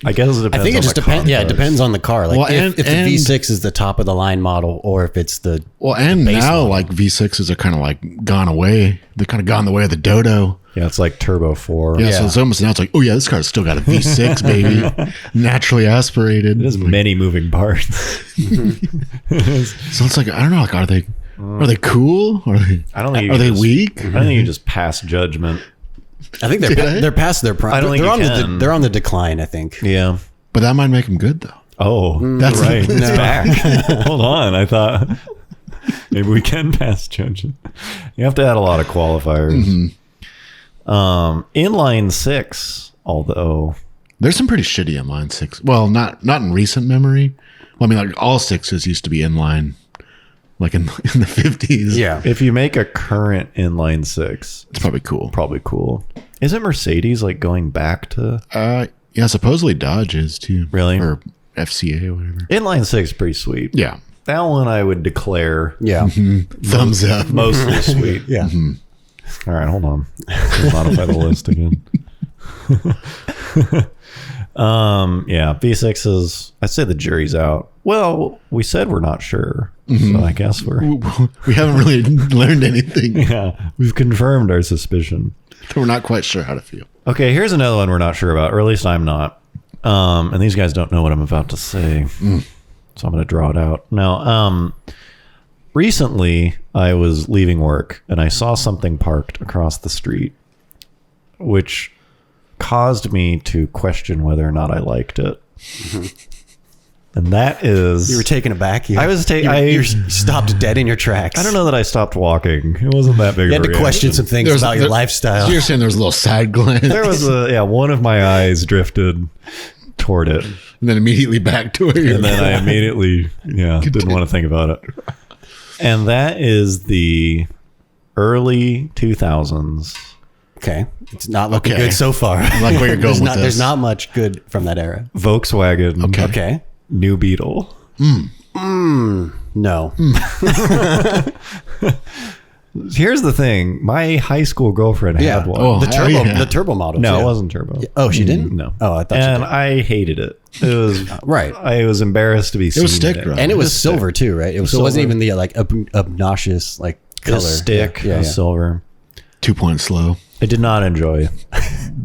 I guess it depends. I think it on just the depends. Yeah, it context. depends on the car. Like Well, if the and- V6 is the top of the line model, or if it's the Well, and base now model. like V6s are kind of like gone away. They're kind of gone the way of the Dodo. Yeah, it's like Turbo 4. Yeah, Yeah. so it's almost now it's like, oh yeah, this car's still got a V6, baby, naturally aspirated. There's many moving parts. So it's like I don't know, like are they cool? Are they? I don't think you Are they just- weak? I don't think you just pass judgment. I think Did I? they're past their prime. I don't think they're you on can. they're on the decline. I think. Yeah. But that might make them good though. Oh, That's right. It's No. back. Hold on. I thought maybe we can pass judgment. You have to add a lot of qualifiers. Inline 6, although There's some pretty shitty inline 6. Well, not in recent memory. Well, I mean, like all 6s used to be inline, like in the 50s. Yeah. if you make a current inline 6, it's probably cool. probably cool. Isn't Mercedes like going back to Yeah, supposedly Dodge is too. Really? Or FCA or whatever. inline 6? Pretty sweet. Yeah. That one I would declare Yeah. Thumbs up. mostly sweet. Yeah. All right, hold on. Let's modify the list again. Yeah, V6s. I'd say the jury's out. Well, we said we're not sure, so I guess we're. We haven't really learned anything. Yeah, we've confirmed our suspicion. We're not quite sure how to feel. Okay, here's another one we're not sure about, or at least I'm not. And these guys don't know what I'm about to say, so I'm going to draw it out. Now, recently I was leaving work and I saw something parked across the street, which caused me to question whether or not I liked it. And that is, You were taken aback. I was You stopped dead in your tracks. I don't know that I stopped walking. It wasn't that big You of had a to question reaction. some things There's- about your there- lifestyle. So you're saying there's a little side glance, There was one of my eyes drifted toward it. and then immediately back to where you're. And then I immediately, didn't want to think about it. And that is the early 2000s. Okay, it's not looking Okay. good so far. like where you're going with There's this. not much good from that era. Volkswagen Okay. New Beetle. No. Here's the thing. My high school girlfriend had one. Oh, The hell turbo, yeah. the turbo model. No, too. it wasn't turbo. Oh, she didn't. No. Oh, I thought she And did. I hated it. It was Right. I was embarrassed to be seen. was stick, in it. right? And it was Just silver too, right? So it wasn't silver. even the like obnoxious like It color. was stick. Yeah, It was yeah. silver. 2 points slow. I did not enjoy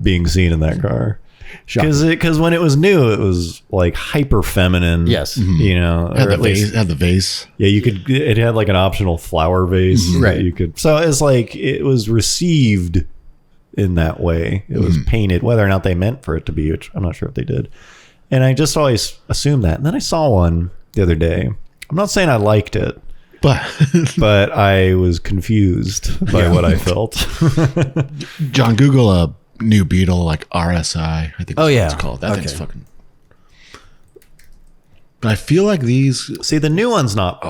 being seen in that car. Shocking. Because when it was new, it was like hyper feminine. Yes. You know, Had or the at least vase. Had the vase. yeah, you could. It had like an optional flower vase. that Right. You could. So it's like it was received in that way. It was painted, whether or not they meant for it to be, which I'm not sure if they did. And I just always assumed that. And then I saw one the other day. I'm not saying I liked it, But but I was confused by what I felt. John, Google a New Beetle like RSI. I think. Oh, That's yeah. what it's called. That thing's Okay. fucking. But I feel like these. See, the new one's not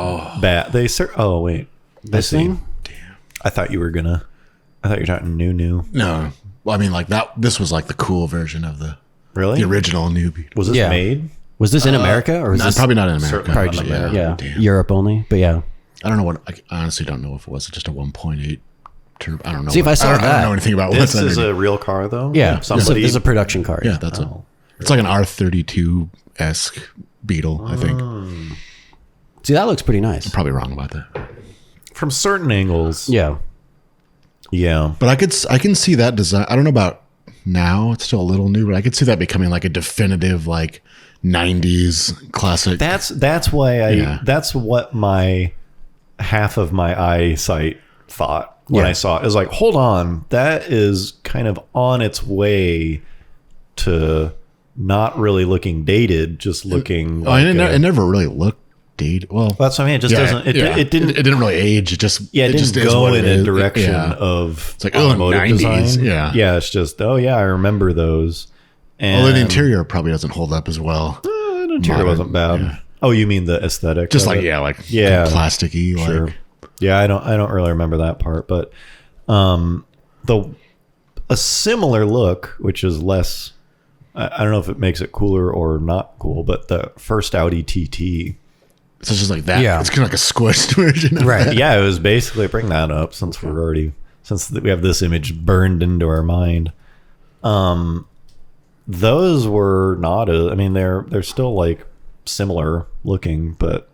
bad. They oh wait, This I see. thing? I thought you were gonna. I thought you were talking new. No, well, I mean like that. This was like the cool version of the Really? original New Beetle. Was this Yeah. made? Was this in America or was Not, this probably not in America. probably not just, in America. yeah, Damn. Europe only? But yeah. I don't know what. I honestly don't know if it was just a 1.8 turbo. I don't know. See, if I saw I don't that- know anything about This what's is underneath. a real car, though. Yeah. Somebody. This is a production car. Yeah, that's it. It's like an R32 esque Beetle. I think. See, that looks pretty nice. Probably wrong about that. From certain angles. Yeah. Yeah. But I can see that design. I don't know about now. It's still a little new, but I could see that becoming like a definitive like 90s classic. That's why Yeah. that's what my half of my eyesight thought when Yeah. I saw it. It was like, hold on, that is kind of on its way to not really looking dated, just looking like it never really looked dated. Well, that's what I mean. It just doesn't. It didn't. It didn't really age. It just Yeah, it didn't just is go what in it a is. direction Yeah. of It's like, automotive 90s. design. Yeah. Yeah, it's just, oh yeah, I remember those. And Although the interior probably doesn't hold up as well. the interior modern, wasn't bad. yeah. Oh, you mean the aesthetic? Just of like it? yeah, plasticky. Sure. Like Yeah, I don't really remember that part, but a similar look, which is less. I don't know if it makes it cooler or not cool, but the first Audi TT. so it's just like that. Yeah. It's kind of like a squished version. Of Right. that. Yeah, it was basically, bring that up since we have this image burned into our mind. Those were not I mean, they're still like similar looking, but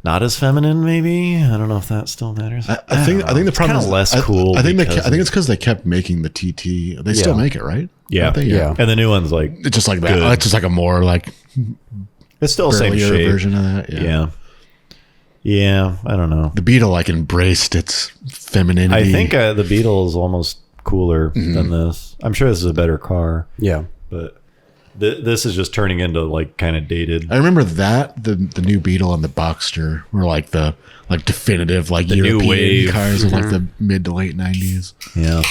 not as feminine. Maybe, I don't know if that still matters. I think the problem kinda is less cool. I think because it's because they kept making the TT. They still make it, right? yeah, Don't they? Yeah. and the new one's like It's just like that. Good. It's just like a more like it's still the same burlier shape. version of that. Yeah. Yeah, I don't know. The Beetle like embraced its femininity. I think the Beetle is almost cooler than this. I'm sure this is a better car, Yeah. but this is just turning into like kind of dated. I remember that the new Beetle and the Boxster were like the definitive like The new European wave. cars of like the mid to late 90s. Yeah.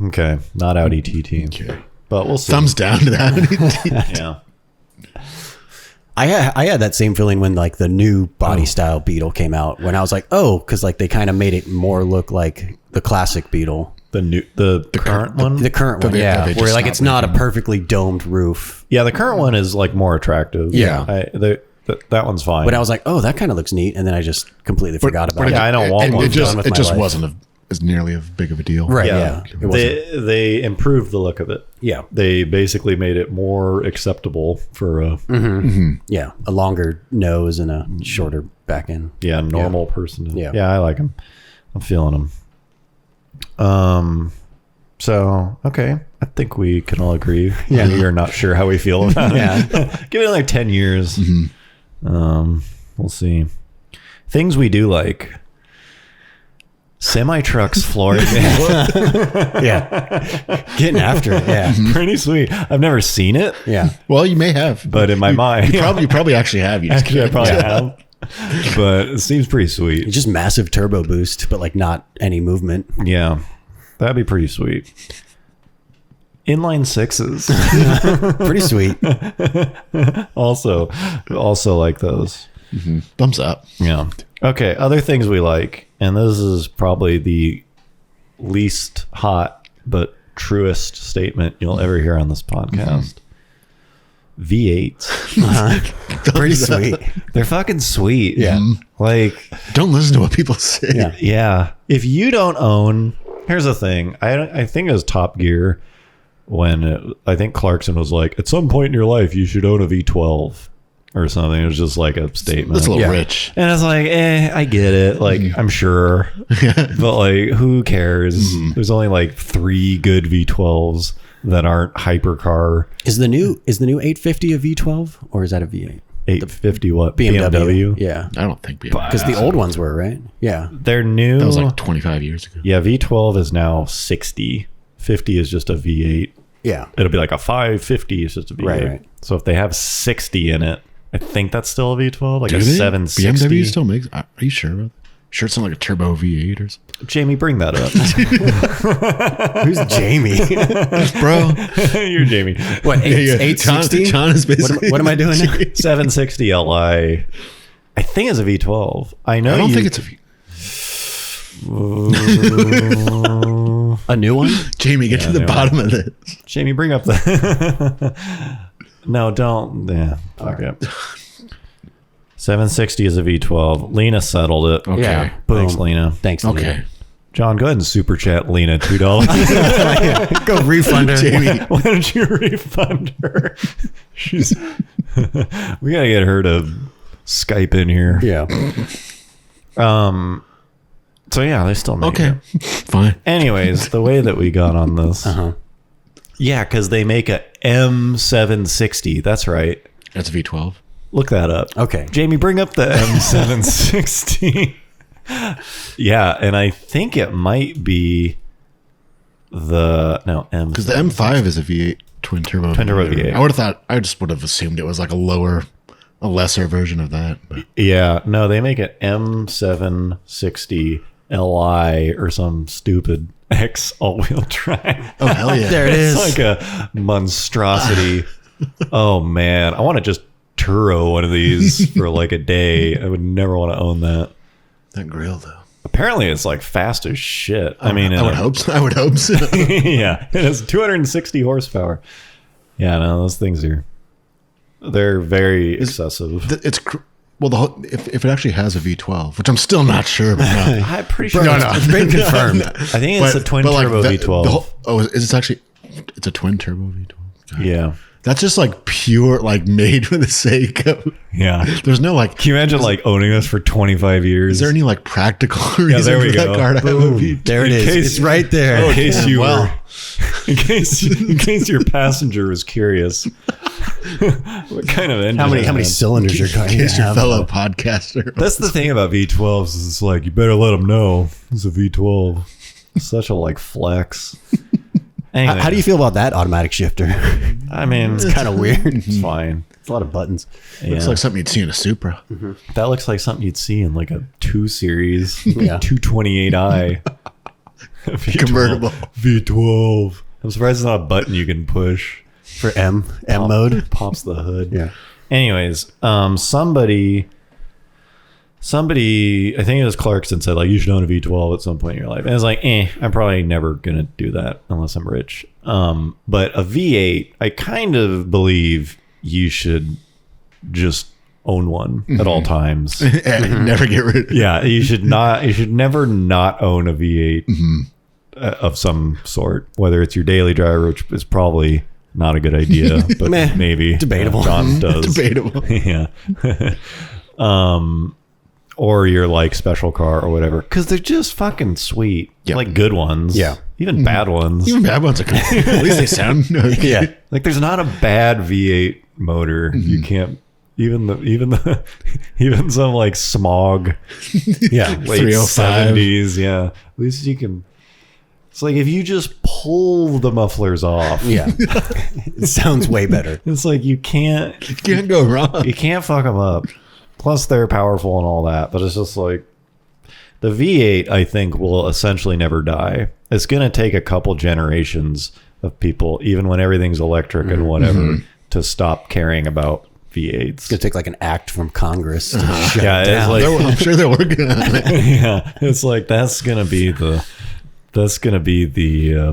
Okay. Not Audi TT. Okay. But we'll see. Thumbs down to that. Yeah. I had that same feeling when like the new body style Beetle came out, when I was like, oh, because like they kind of made it more look like the classic Beetle. The current one. The current one, they- yeah, they just where like stopped it's not a perfectly domed roof. Yeah, the current one is like more attractive. Yeah. That one's fine. But I was like, oh, that kind of looks neat, and then I just completely forgot about it. I don't want one. It just, Done with it my just life. wasn't as nearly as big of a deal. Right? Yeah, it wasn't. They improved the look of it. Yeah, They basically made it more acceptable for a yeah, a longer nose and a shorter back end. normal person. Yeah. Yeah, I like them. I'm feeling them. So okay, I think we can all agree. Yeah, you're not sure how we feel about it. Give it like 10 years. We'll see. Things we do like. Semi trucks flooring. Yeah, getting after it. Yeah, Pretty sweet. I've never seen it, yeah. Well, you may have, but in my mind, you probably actually have. You just actually I can't. probably have. But it seems pretty sweet. It's just massive turbo boost, but like not any movement. Yeah, that'd be pretty sweet. Inline sixes, Pretty sweet. also like those. Thumbs up. Yeah. Okay. Other things we like, and this is probably the least hot but truest statement you'll ever hear on this podcast. V8s. Pretty sweet. They're fucking sweet. Yeah. Like, Don't listen to what people say. Yeah. yeah. If you don't own, here's the thing. I think it was Top Gear when I think Clarkson was like, at some point in your life, you should own a V12 or something. It was just like a statement. That's a little Yeah. rich. And I was like, I get it. Like, I'm sure. But like, who cares? There's only like 3 good V12s that aren't hypercar. Is the new 850 a V12 or is that a V8? 850 what? BMW. Yeah, I don't think because the old ones were, right. Yeah, They're new. that was like 25 years ago. Yeah, V12 is now 60. 50 is just a V8. yeah. It'll be like a 550 is just a V8. Right. So if they have 60 in it, I think that's still a V12, like Do a they? 760. BMW still makes. Are you sure about that? Sure, it's not like a turbo V8 or something. Jamie, bring that up. Who's Jamie? Bro, You're Jamie. What, 860? John is basically. What am I doing now? 760 Li. I think it's a V12. I know. I don't think it's a V. A new one? Jamie, get to the no. bottom of this. Jamie, bring up the. No, don't. Yeah, fuck it. 760 is a V12. Lena settled it. Okay. Yeah. Thanks, Boom. Lena. Thanks. Okay. Lena. John, go ahead and super chat Lena $2. Go refund her. Jamie. Why don't you refund her? She's. We gotta get her to Skype in here. Yeah. So yeah, they still make Okay. it. Fine. Anyways, the way that we got on this. Uh-huh. Yeah, because they make a M760. That's right. That's a V12. Look that up. Okay. Jamie, bring up the M760. Yeah, and I think it might be M. Because the M5 is a V8 twin turbo V8. I just would have assumed it was like a lesser version of that. But. Yeah, no, they make an M760 Li or some stupid X all-wheel drive. Oh, hell yeah. There it is. It's like a monstrosity. Oh, man. I want to just Turo one of these for like a day. I would never want to own that. That grill, though. Apparently, it's like fast as shit. I mean, I would hope so. I would hope so. Yeah, it has 260 horsepower. Yeah, no, those things they're very excessive. If it actually has a V12, which I'm still not sure about. I'm pretty sure It's been confirmed. I think it's a twin turbo V12. It's a twin turbo V12. God. Yeah. That's just like pure, like made for the sake of. Yeah. There's no like. Can you imagine like owning this for 25 years? Is there any like practical reason there we for that go. car to have a V12? There it is. It's right there. In case you well. were, in case your passenger was curious, what kind of engine? How many is that? cylinders your car In case your have? fellow podcaster. That's the thing about V12s is it's like you better let them know it's a V12. Such a like flex. Anyway, How do you feel about that automatic shifter? I mean, It's kind of weird. it's fine. It's a lot of buttons. Looks like something you'd see in a Supra. That looks like something you'd see in like a 2 Series, Yeah. 228i. V12. Convertible. V12. I'm surprised it's not a button you can push. For M mode. Pops the hood. Yeah. Anyways, somebody, I think it was Clarkson, said like you should own a V12 at some point in your life, and it's like, I'm probably never gonna do that unless I'm rich. But a V8, I kind of believe you should just own one at all times. And never get rid of it. Yeah, you should never not own a V8 of some sort, whether it's your daily driver, which is probably not a good idea, but Meh. maybe Debatable. John does. Debatable. Yeah. Or your like special car or whatever, because they're just fucking sweet. Yep. Like good ones. Yeah. Even bad ones. Even bad ones are good. At least they sound okay. Yeah. Like there's not a bad V8 motor. You can't even some like smog. Yeah. Late 305. 70s. Yeah. At least you can. It's like if you just pull the mufflers off. Yeah. It sounds way better. It's like you can't Can't go wrong. you can't fuck them up. Plus they're powerful and all that, but it's just like the V8 I think will essentially never die. It's going to take a couple generations of people, even when everything's electric and whatever, to stop caring about V8s. It's going to take like an act from Congress to shut Yeah, it it's down. like I'm sure they're working on it. yeah, it's like that's gonna be the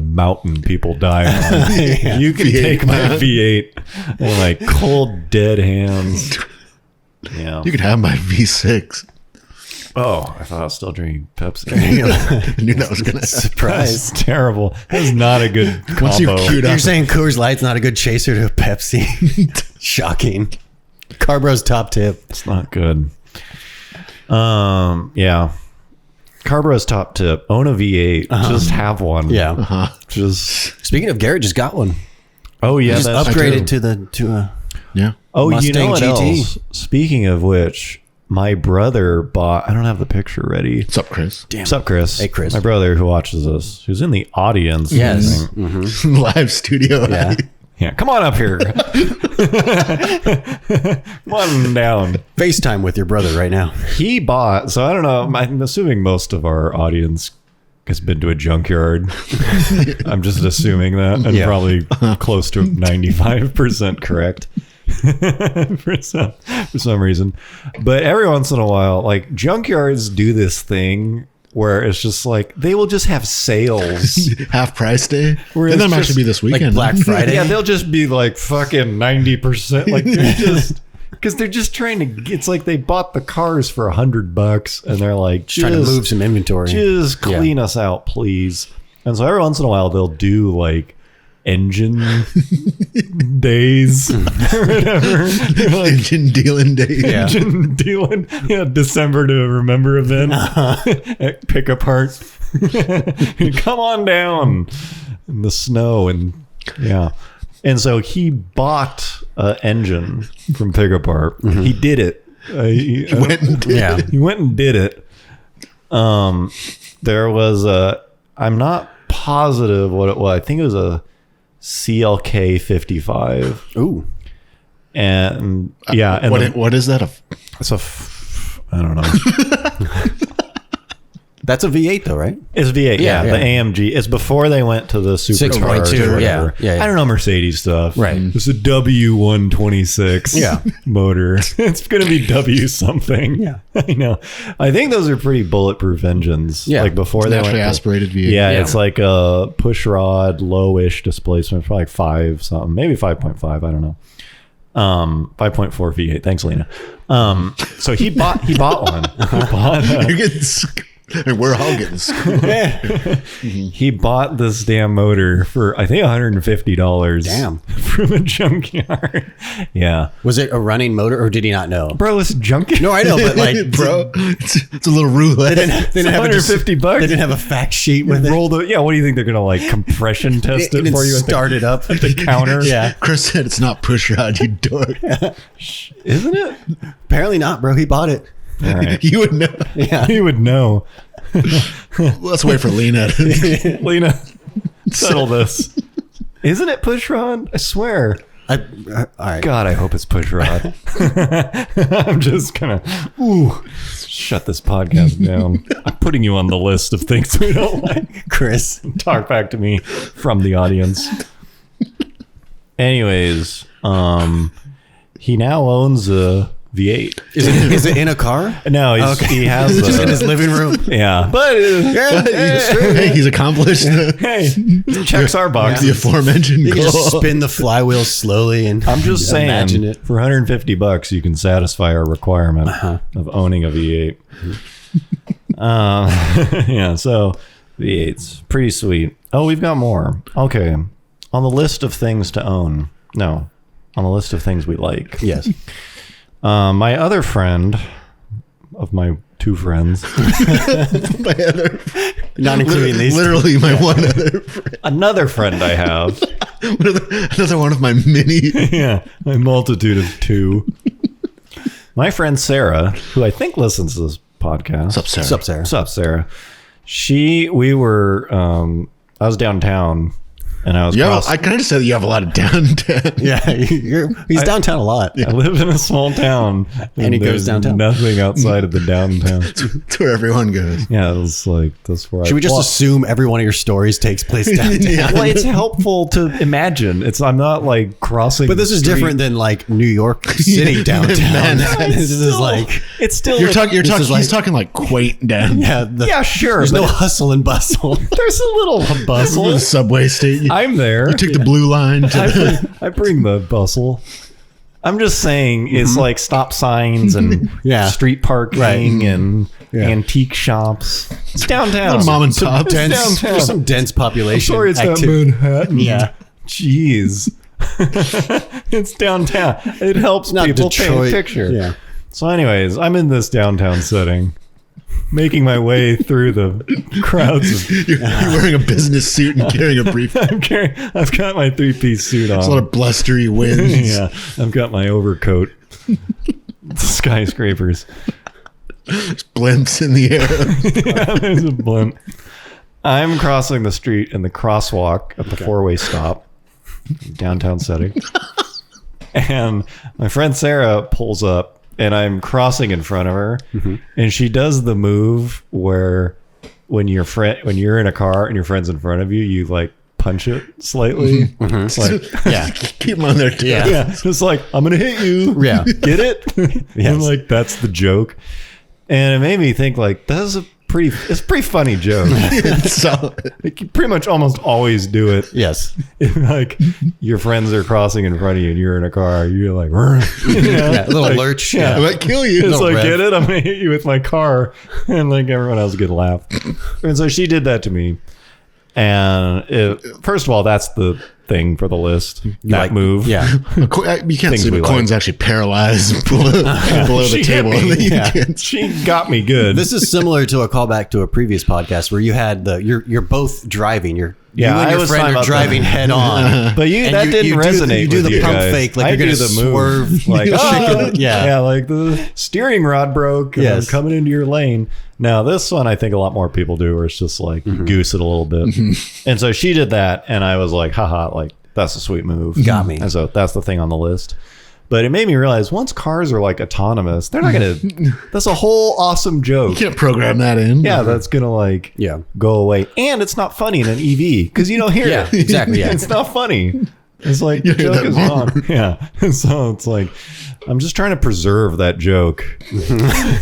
mountain people die on. You can V8 take my man. V8 and like cold dead hands. Yeah. You could have my V6. Oh, I thought I was still drinking Pepsi. I knew that was going to Surprise. That's terrible. That's not a good Once you combo. queued You're up. saying Coors Light's not a good chaser to a Pepsi? Shocking. Carbro's top tip. It's not good. Yeah. Carbro's top tip: own a V8. Just have one. Yeah. Just. Speaking of, Garrett just got one. Oh yeah. Just That's upgraded true. to a Yeah. Oh, you know Mustang what GT. else? Speaking of which, my brother bought. I don't have the picture ready. What's up, Chris? What's up, Chris? Hey, Chris. My brother who watches this, who's in the audience. Yes. Live studio. Yeah. Yeah. Come on up here. Come on down. FaceTime with your brother right now. He bought. So I don't know. I'm assuming most of our audience has been to a junkyard. I'm just assuming that, and Yeah. probably close to 95% correct. for some reason. But every once in a while, like junkyards do this thing where it's just like they will just have sales. Half price day. Where And it's that might just actually be this weekend. Black Friday. Yeah, they'll just be like fucking 90%. Like they're just because they're just trying to. It's like they bought the cars for $100 and they're like Just trying to move some inventory. just clean us out, please. And so every once in a while they'll do like engine days or whatever. Like, Engine dealing day. Yeah. engine dealing, December to remember event at Pick Apart. Come on down in the snow and yeah. And so he bought an engine from Pick Apart. He did it. He Went and did it. He went and did it. There was I'm not positive what it was. I think it was a CLK 55. Ooh. And yeah. And What is that? it's I don't know. That's a V8 though, right? It's V8, yeah, Yeah, the yeah. AMG. It's before they went to the supercars 6.2, or whatever. yeah. I don't know Mercedes stuff. Right. It's a W126 Yeah. motor. It's going to be W something. Yeah. I know. I think those are pretty bulletproof engines. Yeah. Like before they went Naturally to, aspirated V8. Yeah, Yeah. it's like a push rod, lowish displacement for like 5 something, maybe 5.5, I don't know. 5.4 V8. Thanks, Lena. So he bought one. He bought You're getting and we're all getting screwed. he bought this damn motor for I think $150. Damn. From a junkyard. Yeah. Was it a running motor or did he not know? Bro, it's junkyard. No, I know, but like, Bro, it's a little roulette. they didn't have $150. They didn't have a fact sheet with it. Rolled it. Yeah, what do you think they're gonna like compression test it for you? Start it up at the counter? Yeah. Chris said it's not push rod, you dork. Isn't it? Apparently not, bro. He bought it. All right. You would know. Yeah. He would know. Let's wait for Lena. Lena, settle this. Isn't it push rod? I swear. All right. God, I hope it's push rod. I'm just gonna shut this podcast down. I'm putting you on the list of things we don't like. Chris. Talk back to me from the audience. Anyways, he now owns a V8. Is it in a car? No, he has Just in his living room. yeah, but Hey, he's accomplished hey, checks our box. the aforementioned You can goal. just spin the flywheel slowly and I'm just saying, imagine it. for $150, you can satisfy our requirement of owning a V8. Yeah, so V8's pretty sweet. Oh, we've got more. Okay, on the list of things to own. No, on the list of things we like. Yes. My other friend of my two friends, My other, Not including these. literally my one other friend. another friend I have. Another one of my many. Yeah, a multitude of two. My friend Sarah, who I think listens to this podcast. What's up, Sarah? What's up, Sarah? What's up, Sarah? I was downtown and I was Yeah, cross- I kind of said you have a lot of downtown. Yeah, he's downtown a lot. I live in a small town And he goes there's downtown. Nothing outside of the downtown. It's where everyone goes. Yeah, it was like that's where Should we just assume every one of your stories takes place downtown? Yeah. well, it's helpful to imagine. I'm not like crossing. But this the is street. different than like New York City downtown. This is like, It's still You're talking. This is like- He's talking like quaint down. yeah, sure. There's but no hustle and bustle. there's a little bustle. The subway station. I'm there. You took the blue line to the, I bring the bustle. I'm just saying it's like stop signs and Yeah. street parking Right. and antique shops. It's downtown. mom and pop. downtown. There's some dense population. Sorry, it's not activity. Manhattan. Yeah. Jeez. It's downtown. It helps Not people paint a Detroit. picture. Yeah. So I'm in this downtown setting, making my way through the crowds. You're wearing a business suit and carrying a brief. I've got my 3-piece suit on. It's a lot of blustery winds. Yeah, I've got my overcoat. Skyscrapers. Blimps in the air. Yeah, there's a blimp. I'm crossing the street in the crosswalk at the four-way stop, downtown setting. And my friend Sarah pulls up and I'm crossing in front of her. And she does the move where when you're in a car and your friend's in front of you, you like punch it slightly. It's like, Yeah. Keep them on their toes. yeah, it's like, I'm going to hit you. Yeah. Get it? And like, that's the joke. And it made me think like, it's a pretty funny joke. It's solid. Like, you pretty much almost always do it. Yes. If, like your friends are crossing in front of you and you're in a car, you're like, you know? Yeah, a little Like, lurch. I Yeah. might kill you. It's Little like, rev. get it? I'm gonna hit you with my car, and like everyone else could laugh. And so she did that to me. And first of all, that's the thing for the list. That like- move. Yeah. You can't Things see, we but like. Coin's actually paralyzed below the She hit table. me. And then you Yeah. can't- She got me good. This is similar to a callback to a previous podcast where you had you're both driving. Yeah, you and I your was friend fine are about driving that. head on. But And that didn't resonate. You do with the you pump guys. fake like I you're going do to the move. swerve. Like, Oh, yeah, like the steering rod broke. And Yes. I'm coming into your lane. Now this one, I think a lot more people do, where it's just like you goose it a little bit. And so she did that, and I was like, haha, like that's a sweet move. Got me. And so that's the thing on the list. But it made me realize once cars are like autonomous, they're not gonna. That's a whole awesome joke. You can't program that in. Yeah, that's gonna like Yeah. go away, and it's not funny in an EV because you don't hear Yeah, it. exactly. Yeah. It's not funny. It's like the You hear joke that is more. gone. Yeah, and so it's like I'm just trying to preserve that joke.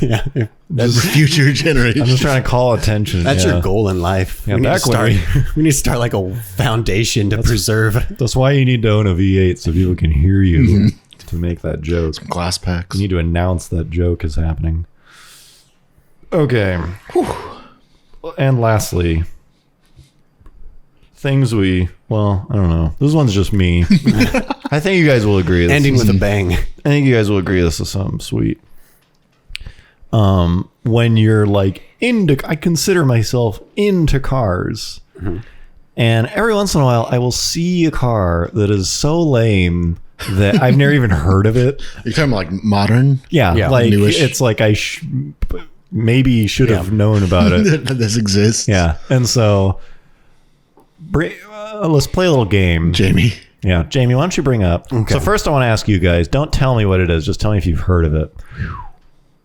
Yeah. That's future generation. I'm just trying to call attention. That's yeah. your goal in life. Yeah, we, need to back start, when we need to start like a foundation to preserve. That's why you need to own a V8 so people can hear you to make that joke. Glass packs. You need to announce that joke is happening. Okay. And lastly, things I don't know. This one's just me. I think you guys will agree. Ending with a bang. I think you guys will agree this is something sweet. When you're like I consider myself into cars. And every once in a while, I will see a car that is so lame that I've never even heard of it. You're talking about like modern? Yeah, Yeah, like newish. it's like I maybe should have known about it. This exists. Yeah, and so let's play a little game. Jamie. Yeah, Jamie, why don't you bring up? So first, I want to ask you guys. Don't tell me what it is. Just tell me if you've heard of it.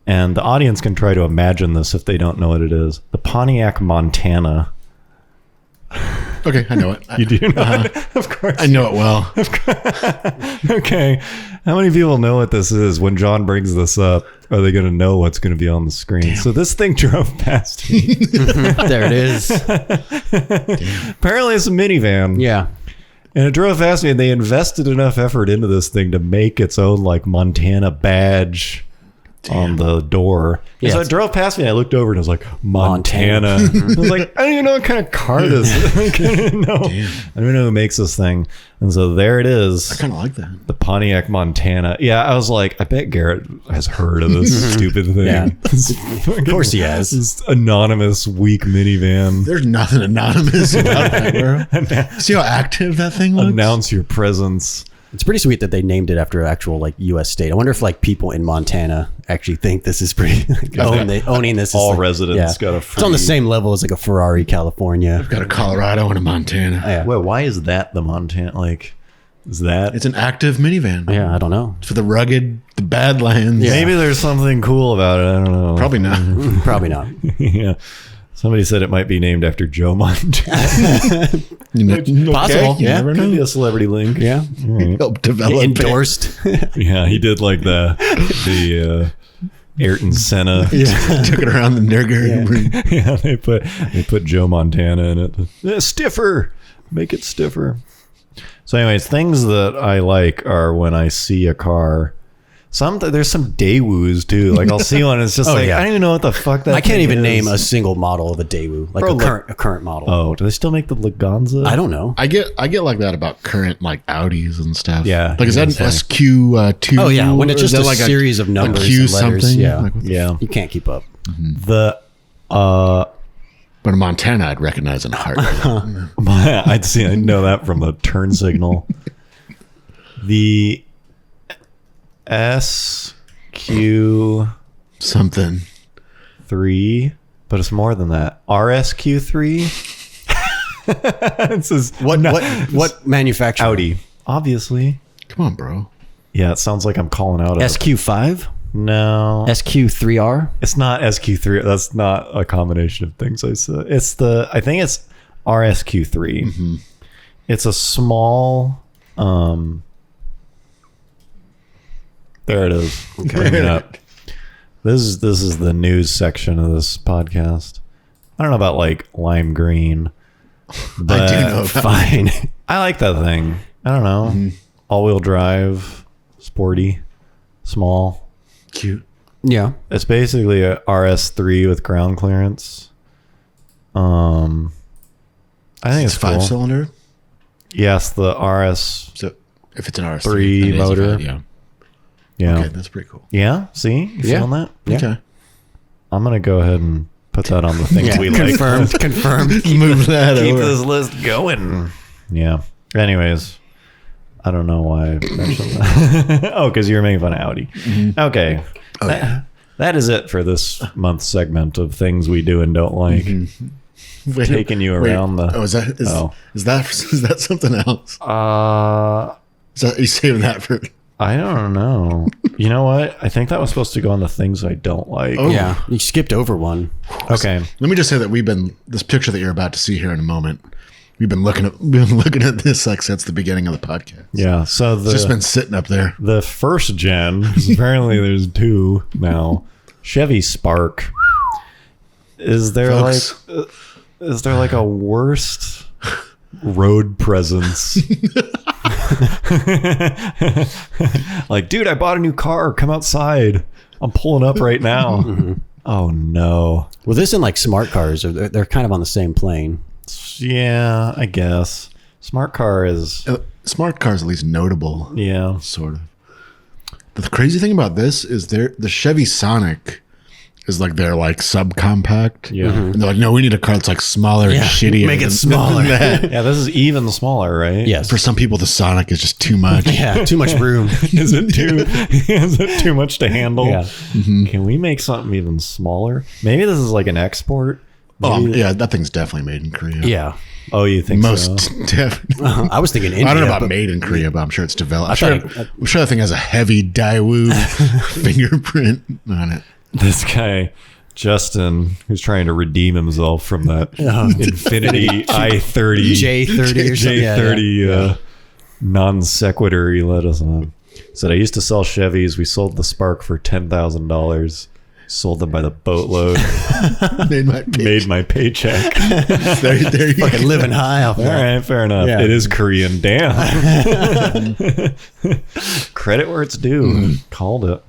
And the audience can try to imagine this if they don't know what it is. The Pontiac Montana. Okay, I know it. You do know it? Of course. I know it well. Okay. How many people know what this is? When John brings this up, are they going to know what's going to be on the screen? So this thing drove past me. There it is. Apparently it's a minivan. Yeah. And it drove past me, and they invested enough effort into this thing to make its own like Montana badge on the door. And so Yeah. it drove past me, and I looked over, and it was like Montana. I was like, I don't even know what kind of car this is. I don't even know. I don't even know who makes this thing. And so there it is. I kind of like that. The Pontiac Montana. Yeah, I was like, I bet Garrett has heard of this stupid thing. Yeah. Of course he has. This anonymous, weak minivan. There's nothing anonymous about that, bro. See how active that thing looks? Announce your presence. It's pretty sweet that they named it after an actual like U.S. state. I wonder if like people in Montana actually think this is pretty owning this. All is like, residents got a It's on the free- same level as like a Ferrari, California. Got a Colorado and a Montana. Yeah. Well, why is that the Montana? Like, is that? It's an active minivan. Yeah, I don't know. It's for the rugged, the badlands. Maybe there's something cool about it. I don't know. Probably not. Probably not. Yeah. Somebody said it might be named after Joe Montana. Possible. You Yeah. never Could be know. a celebrity link. Yeah. Help develop Endorsed. Yeah, he did like the Ayrton Senna. it. Took it around the Nürburgring. Yeah, they put Joe Montana in it. Stiffer, make it stiffer. So, anyways, things that I like are when I see a car. There's some Daewoo's too. Like I'll see one, and it's just like yeah. I don't even know what the fuck that. I can't thing even is. name a single model of a Daewoo, like Bro, a current model. Oh, do they still make the Laganza? I don't know. I get like that about current like Audis and stuff. Yeah, Like is that an SQ2? Oh yeah, when it's or is just that a series of numbers Q and letters. something? Yeah, Like, what the- Yeah, you can't keep up. the But in Montana, I'd recognize in a heartbeat. I know that from the turn signal. The SQ3, Something. but it's more than that. RSQ3. It says What manufacturer? Audi, obviously. Come on, bro. Yeah, it sounds like I'm calling out. SQ5, No, SQ3R. it's not SQ3. That's not a combination of things I said. I think it's RSQ3. It's a small. There it is. Bring it up. This is the news section of this podcast. I don't know about like lime green, but I do know about Fine. I like that thing. I don't know. All-wheel drive, sporty, small. Cute. Yeah. It's basically a RS3 with ground clearance. I think it's cool. 5-cylinder. Yes, the RS. So if it's an RS3 Three that is a motor. five, yeah. Yeah, Okay, that's pretty cool. yeah. See, you Yeah. feeling that? Yeah. Okay. I'm gonna go ahead and Put that on the things we like. Confirmed. Move that Keep over. this list going. Yeah. Anyways, I don't know why I mentioned that. Oh, because you were making fun of Audi. Okay. That is it for this month's segment of things we do and don't like. Wait, Taking you around the. Oh, is that something else? Is that, are you saving that for? I don't know. You know what? I think that was supposed to go on the things I don't like. Oh. Yeah, you skipped over one. Okay. Let me just say that this picture that you're about to see here in a moment. We've been looking at this like since the beginning of the podcast. Yeah. So It's just been sitting up there. the first gen, 'cause apparently there's two now, Chevy Spark. Is there Folks. like a worst road presence? Like, dude, I bought a new car. Come outside. I'm pulling up right now. Oh no. Well, this and like smart cars, they're kind of on the same plane. Yeah, I guess. Smart car is Smart car is at least notable, yeah. sort of. But the crazy thing about this is the Chevy Sonic is like their like subcompact. Yeah. And they're like, no, we need a car that's like smaller and shittier. Make it than smaller. that. Yeah, this is even smaller, right? Yes. For some people, the Sonic is just too much. Yeah, too much room. Is it too much to handle? Yeah. Can we make something even smaller? Maybe this is like an export. Oh, Maybe- yeah, that thing's definitely made in Korea. Yeah. Oh, you think Most so? definitely. I was thinking India. I don't know about but- made in Korea, but I'm sure it's developed. thought I'm sure that thing has a heavy Daewoo fingerprint on it. This guy, Justin, who's trying to redeem himself from that Infinity i30 J30 or something. J30 non sequitur he let us on. Said, I used to sell Chevys. We sold the Spark for $10,000. Sold them by the boatload. Made my paycheck. there you go. Fucking living high off All that. right, fair enough. Yeah. It is Korean. Damn. Credit where it's due. Called it.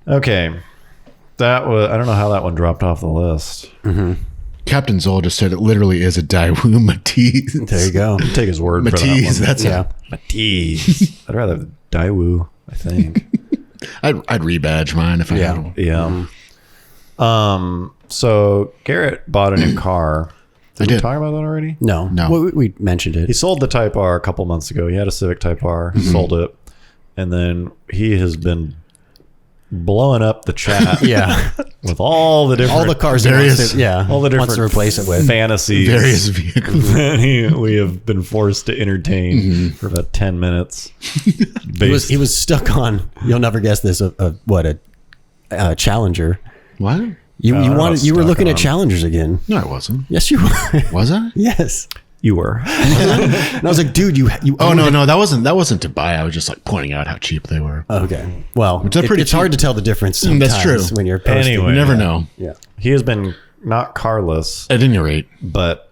Okay. That was, I don't know how that one dropped off the list. Captain Zoll just said it literally is a Daewoo Matisse. There you go. Take his word Matisse, for that that's Yeah. Matisse. I'd rather have Daewoo, I think. I'd rebadge mine if I had one. Yeah. So Garrett bought a new car. Did we did. talk about that already? No. No. Well, we mentioned He it. sold the Type R a couple months ago. He had a Civic Type R, sold it, and then he has been blowing up the chat Yeah. with all the different All the cars he Various- wants to, yeah, all the different wants to replace it with. fantasies Various vehicles. that we have been forced to entertain for about 10 minutes. He was stuck on. You'll never guess this. A Challenger. What? You I don't know, you were stuck looking on. at Challengers again. No, I wasn't. Yes, you were. Was I? Yes. You were. And I was like, dude, you. Oh no, that wasn't to buy. I was just like pointing out how cheap they were. Okay. Well, Which are pretty it's hard to tell the difference. Sometimes That's true. When you're posting. Anyway. You never know. Yeah. He has been not carless, At any rate, but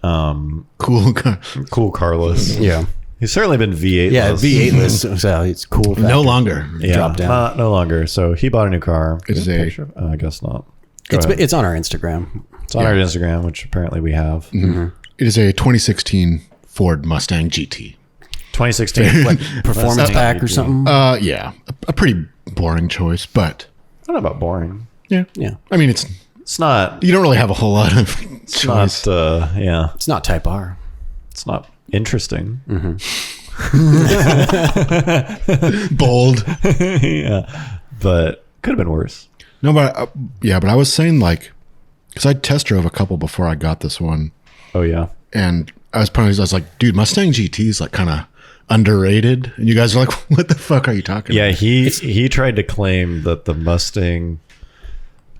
cool car. cool carless. Yeah. He's certainly been V8. Yeah. V8less. So it's cool. No factor. longer. Yeah, dropped down. no longer. So he bought a new car. It's Is there a- picture of- I guess not. Go It's ahead. it's on our Instagram. It's on our Instagram, which apparently we have. It is a 2016 Ford Mustang GT. 2016. What performance not pack or GT. something? Yeah, a pretty boring choice, but I don't know about boring. yeah. Yeah. I mean, it's It's not. you don't really have a whole lot of choice. Not. Yeah. It's not Type R. It's not interesting. Bold. Yeah. But could have been worse. No, but but I was saying like, because I test drove a couple before I got this one, Oh yeah. and I was like, dude, Mustang GT is like kind of underrated, and you guys are like, what the fuck are you talking Yeah. about? He tried to claim that the Mustang.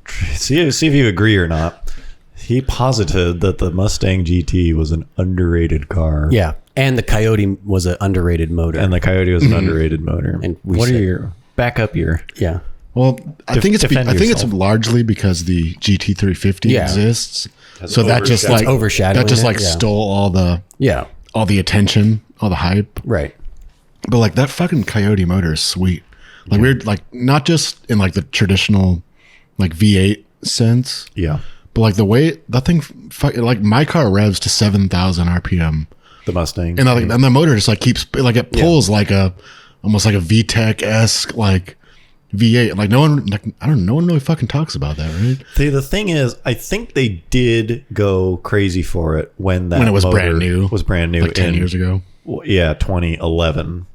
See if you agree or not. He posited that the Mustang GT was an underrated car. Yeah. And the Coyote was an underrated motor. And the Coyote was an underrated motor. And we what are said- your back up your? yeah. Well, I think it's defend it's yourself. largely because the GT350 Yeah. exists, so that just like overshadowing that just it, like yeah. stole all the attention, all the hype. Right. But like that fucking Coyote motor is sweet. Like we're like not just in like the traditional like V8 sense, Yeah. but like the way that thing like my car revs to 7,000 RPM, The Mustang. and and the motor just like keeps like it pulls like a almost like a VTEC esque like V8. Like no one, like I don't know, no one really fucking talks about that, right? See, the thing is, I think they did go crazy for it when When it was motor brand new. Was brand new, Like 10 years ago. Yeah, 2011,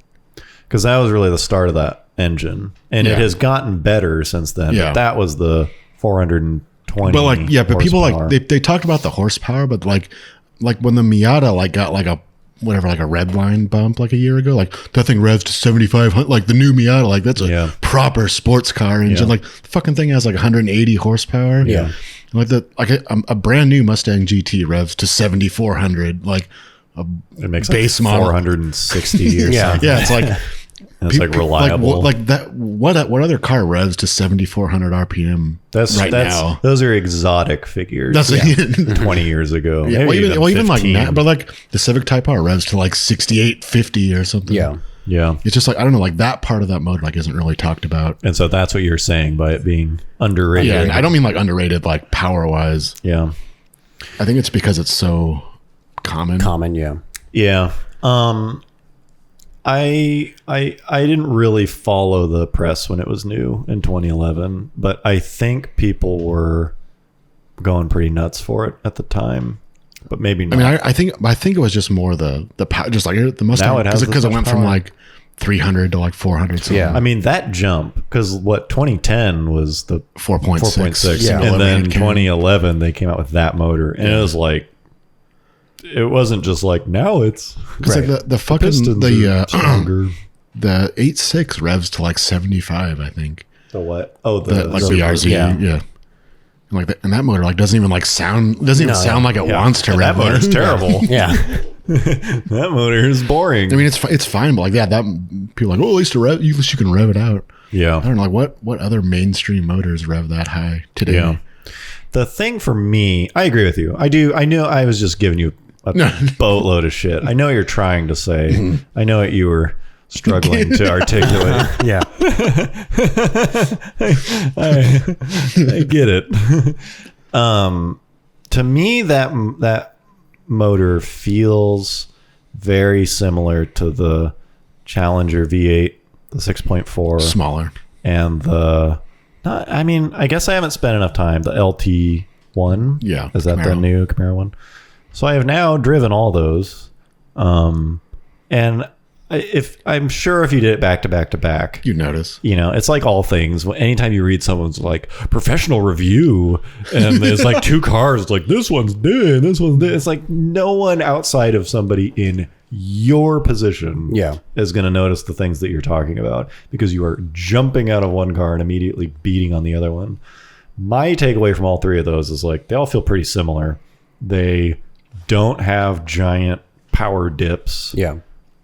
because that was really the start of that engine, and it Yeah. has gotten better since then. Yeah. But that was the 420. But like, yeah, but people horsepower. like they talked about the horsepower, but like when the Miata like got like a whatever, like a red line bump like a year ago, like that thing revs to 7,500, like the new Miata, like that's a Yeah. proper sports car engine. Yeah. Like the fucking thing has like 180 horsepower. Yeah. Like a brand new Mustang GT revs to 7,400. Like it makes base like model. 460 or Yeah. something. yeah, it's like And it's like reliable. Like that. What other car revs to 7,400 RPM that's now? Those are exotic figures. That's 20 years ago. Yeah, Maybe even like 15. now, but like the Civic Type R revs to like 6,850 or something. Yeah. Yeah. It's just like I don't know, like that part of that motor like isn't really talked about. And so that's what you're saying by it being underrated. Yeah, and I don't mean like underrated like power wise. Yeah. I think it's because it's so common. Common, yeah. Yeah. I didn't really follow the press when it was new in 2011, but I think people were going pretty nuts for it at the time. But maybe not. I mean, I think it was just more the power, just like the Mustang, Now it has because this it went much from power. like 300 to like 400. So Yeah. I mean, that jump, because what 2010 was the 4.6. 4.6, Yeah. and then Single-overhead cam. 2011 they came out with that motor, and it was like, it wasn't just like now it's Because like the fucking pistons are stronger. the 8.6 revs to like 75. I think The what? Oh, the, like the Super, RZ. yeah. Yeah. And like and that motor like doesn't even like sound sound like it Yeah. wants to And rev. that motor's terrible. Yeah. That motor is boring. I mean, it's fine, but like that people are like, oh, at least you can rev it out. I yeah. don't know, like what other mainstream motors rev that high today? Yeah. The thing for me, I agree with you. I knew I was just giving you a boatload of shit. I know what you're trying to say. I know what you were struggling to articulate. Yeah. I get it. To me, that motor feels very similar to the Challenger V8, the 6.4, Smaller. and I mean, I guess I haven't spent enough time. The LT1, Yeah, is that the Camaro. new Camaro one? So I have now driven all those, and if I'm sure if you did it back to back to back, You notice. you know, it's like all things. Anytime you read someone's like professional review, and there's like two cars, it's like this one's dead, this one's dead. It's like no one outside of somebody in your position Yeah. is going to notice the things that you're talking about because you are jumping out of one car and immediately beating on the other one. My takeaway from all three of those is like they all feel pretty similar. They don't have giant power dips. Yeah.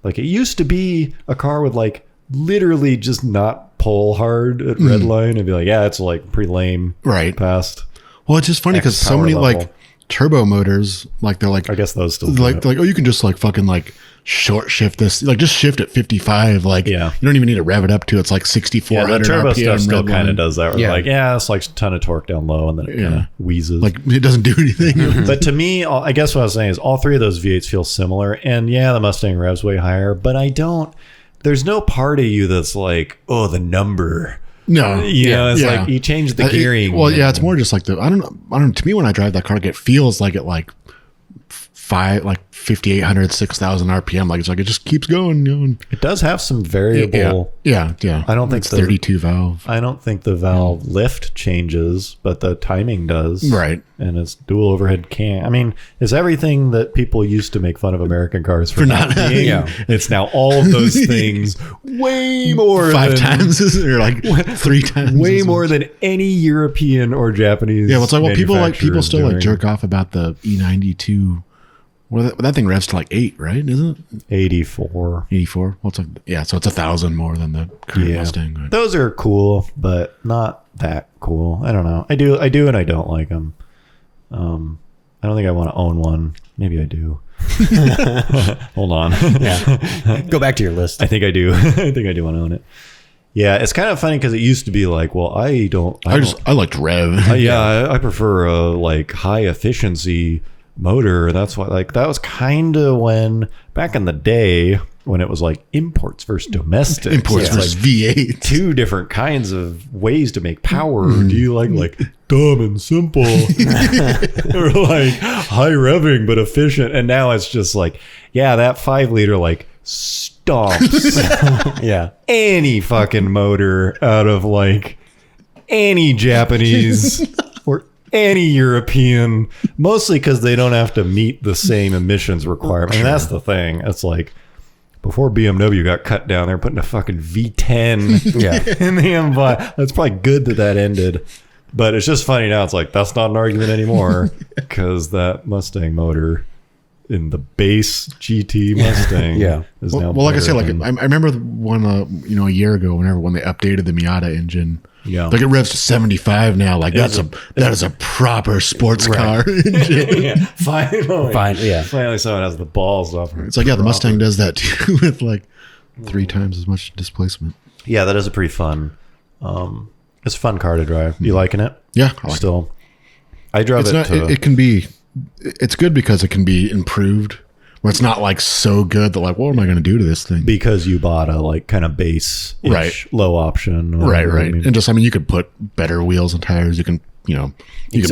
Like it used to be a car with like literally just not pull hard at red line and be like, yeah, it's like pretty lame. Right. Past. Well, it's just funny because so Power many level. like turbo motors, like they're like I guess those still do like it. oh, you can just like fucking like short shift this, like just shift at 55. Like Yeah. you don't even need to rev it up to it's like Yeah, 6,400 the turbo RPM. stuff still red kind line. of does that. Where Yeah. like, yeah, it's like a ton of torque down low and then it kind of wheezes. Like it doesn't do anything. But to me, I guess what I was saying is all three of those V8s feel similar. And yeah, the Mustang revs way higher, but there's no part of you that's like, oh, the number. No. You know, it's Yeah. like you change the gearing. Well, yeah, it's more just like I don't know. To me, when I drive that car, like, it feels like it like 5,800, 6,000 RPM. Like it's like it just keeps going. You know, It does have some variable. yeah. I don't think it's the- 32 valve. I don't think the valve lift changes, but the timing does. Right. And it's dual overhead cam. I mean, it's everything that people used to make fun of American cars for not being. Yeah. It's now all of those things way more Five than, times or like 3 times. way as more much. than any European or Japanese. Yeah, well, it's like people still like manufacturer jerk off about the E92. Well, that thing revs to like 8, right? Isn't it? 84. 84. Well, it's like, yeah, so it's 1,000 more than the current Yeah. Mustang. Right? Those are cool, but not that cool. I don't know. I do and I don't like them. I don't think I want to own one. Maybe I do. Hold on. Yeah. Go back to your list. I think I do. I think I do want to own it. Yeah, it's kind of funny because it used to be like, well, I I liked rev. yeah, I prefer a like high efficiency motor. That's what, like, that was kind of when back in the day when it was like imports versus domestic. Imports versus V8. Two different kinds of ways to make power. Do you like dumb and simple, or like high revving but efficient? And now it's just like, yeah, that 5 liter like stomps Yeah. any fucking motor out of like any Japanese or any European, mostly because they don't have to meet the same emissions requirement. And that's the thing. It's like, before BMW got cut down, they're putting a fucking V10 in the M5. That's probably good that ended. But it's just funny now. It's like, that's not an argument anymore, because that Mustang motor in the base GT Mustang is now Well, like I said, like than- I remember one a year ago, when they updated the Miata engine. Yeah. Like it revs to 75 now. Like that is a proper sports car engine. Finally someone has the balls off her. It's like, yeah, the Mustang does that too with like 3 times as much displacement. Yeah, that is a pretty fun. It's a fun car to drive. You liking it? Yeah, I like Still, I drove it's it. not, it can be, it's good because it can be improved. Where it's not like so good that like, what am I going to do to this thing? because you bought a like kind of base Right. low option. or Right, whatever. right. I mean, And just, I mean, you could put better wheels and tires. You can, you can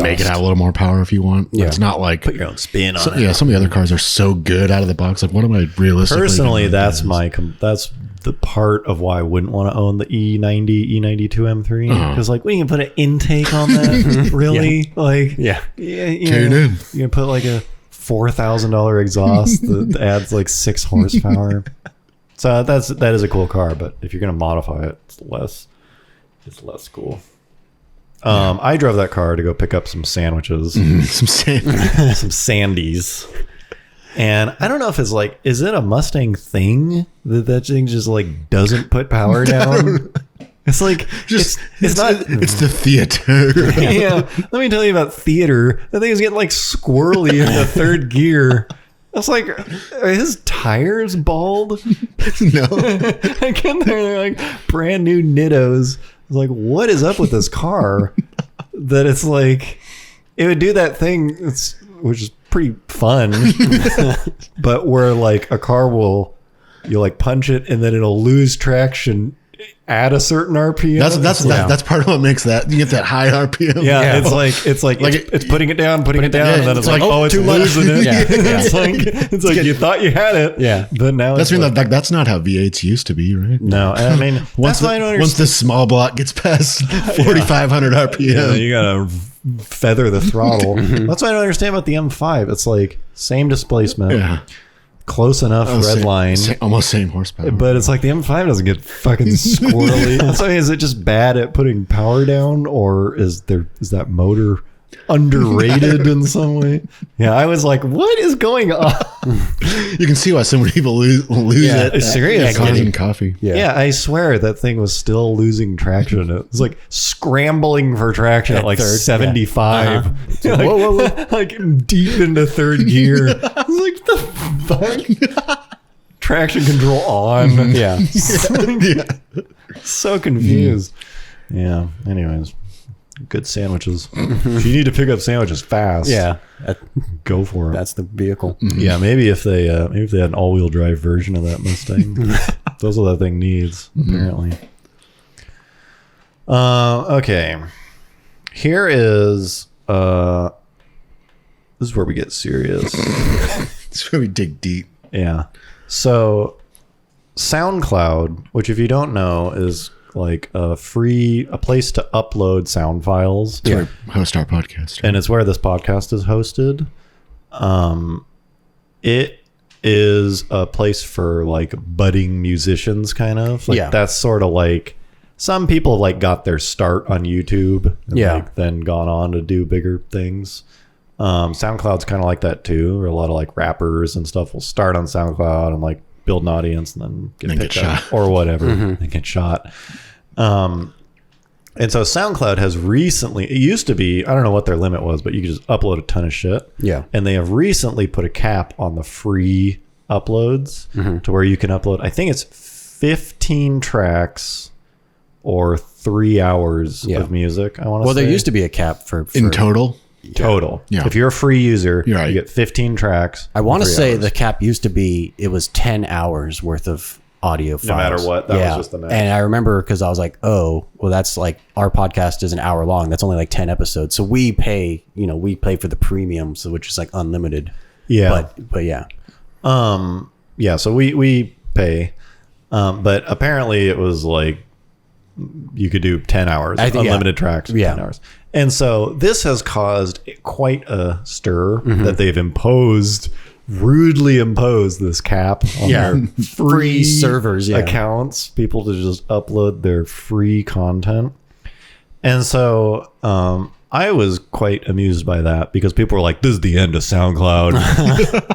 make it have a little more power if you want. But it's not like, put your own spin on it. yeah, some of the other cars are so good out of the box. Like, what am I realistically? Personally, gonna that's do? that's the part of why I wouldn't want to own the E92 M3, because like, when you can put an intake on that, really, like, you Tune know, in. you can put like a $4,000 exhaust that adds like 6 horsepower. So that is a cool car, but if you're gonna modify it, it's less cool. I drove that car to go pick up some sandwiches, Some sand. some sandies. And I don't know if it's like, is it a Mustang thing that thing just like doesn't put power down? It's like, Just it's not. It's the theater. Yeah, let me tell you about theater. That thing is getting like squirrely in the third gear. I was like, are his tires bald? No. Again, they're like brand new Nittos. I was like, what is up with this car? That it's like, it would do that thing, which is pretty fun, but where like a car you like punch it and then it'll lose traction at a certain RPM. That's part of what makes that, you get that high RPM. Yeah, it's like it's putting it down, and then it's like, oh, it's losing it. It's like you thought you had it, but now That's it's mean like, that's not how V8s used to be, right? no. I mean, Once that's why I don't once understand. the small block gets past 4,500 RPM, You gotta feather the throttle. That's why I don't understand about the M5. It's like same displacement, yeah, close enough red line. almost same horsepower. But it's like the M5 doesn't get fucking squirrely. So is it just bad at putting power down, or is that motor underrated in some way? Yeah, I was like, what is going on? you can see why so many people lose it. Seriously. Causing coffee. Yeah, I swear that thing was still losing traction. It was like scrambling for traction at like third, 75. Like, Whoa. like deep into third gear. I was like, the fuck? Traction control on. Yeah. So confused. Yeah. Anyways, good sandwiches. If you need to pick up sandwiches fast, Yeah. go for it. That's the vehicle. Yeah, maybe if they had an all-wheel drive version of that Mustang, that's what that thing needs, apparently. Okay, here is this is where we get serious. It's where we dig deep. Yeah, so SoundCloud, which if you don't know is like a place to upload sound files. Yeah. Host our podcast. And it's where this podcast is hosted. It is a place for like budding musicians, kind of like that's sort of like some people like got their start on YouTube and like then gone on to do bigger things. SoundCloud's kind of like that too, where a lot of like rappers and stuff will start on SoundCloud and like build an audience and then get picked up shot. or whatever and get shot. And so SoundCloud has recently, it used to be, I don't know what their limit was, but you could just upload a ton of shit. Yeah. And they have recently put a cap on the free uploads to where you can upload, I think it's 15 tracks or 3 hours of music, I want to say. Well, there used to be a cap for In total? total. Yeah. If you're a free user, You're right. you get 15 tracks. I want to 3 say hours. the cap used to be it was 10 hours worth of audio files. No matter what, that was just the max. And I remember because I was like, oh, well, that's like our podcast is an hour long. That's only like 10 episodes. So we pay, we pay for the premium, so which is like unlimited. Yeah. But yeah. Yeah, so we pay. But apparently it was like you could do 10 hours, I think- unlimited tracks, for 10 hours. And so this has caused quite a stir that they've rudely imposed this cap on their Free servers, accounts, people to just upload their free content. And so I was quite amused by that because people were like, this is the end of SoundCloud.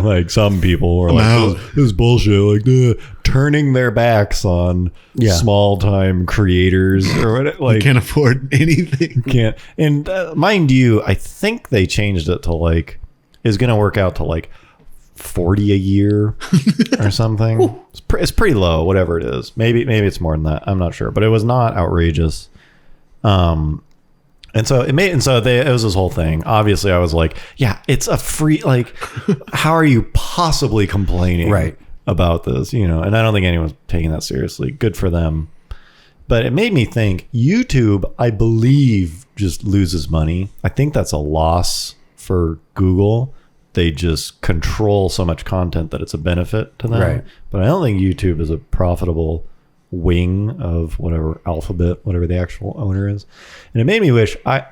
Like some people were like, this is bullshit. Like turning their backs on small time creators or what. Like Can't afford anything. can't. And mind you, I think they changed it to like is going to work out to like 40 a year or something. It's pretty low, whatever it is. Maybe it's more than that. I'm not sure, but it was not outrageous. And so it was this whole thing. Obviously, I was like, yeah, it's a free, like, how are you possibly complaining about this? And I don't think anyone's taking that seriously. Good for them. But it made me think YouTube, I believe, just loses money. I think that's a loss for Google. They just control so much content that it's a benefit to them. Right. But I don't think YouTube is a profitable wing of whatever Alphabet, whatever the actual owner is. And it made me wish I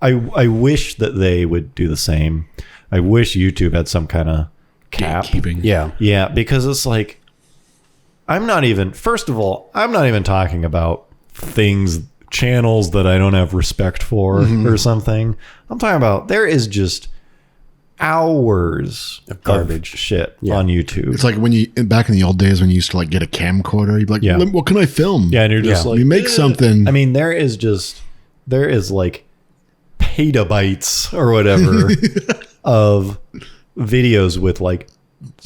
wish that they would do the same. I wish YouTube had some kind of cap. Gatekeeping. Yeah, because it's like first of all, I'm not even talking about channels that I don't have respect for or something. I'm talking about there is just hours of garbage shit on YouTube. It's like when back in the old days when you used to like get a camcorder, you'd be like, what can I film? Yeah, and you're just like, you make something. I mean, there is like petabytes or whatever of videos with like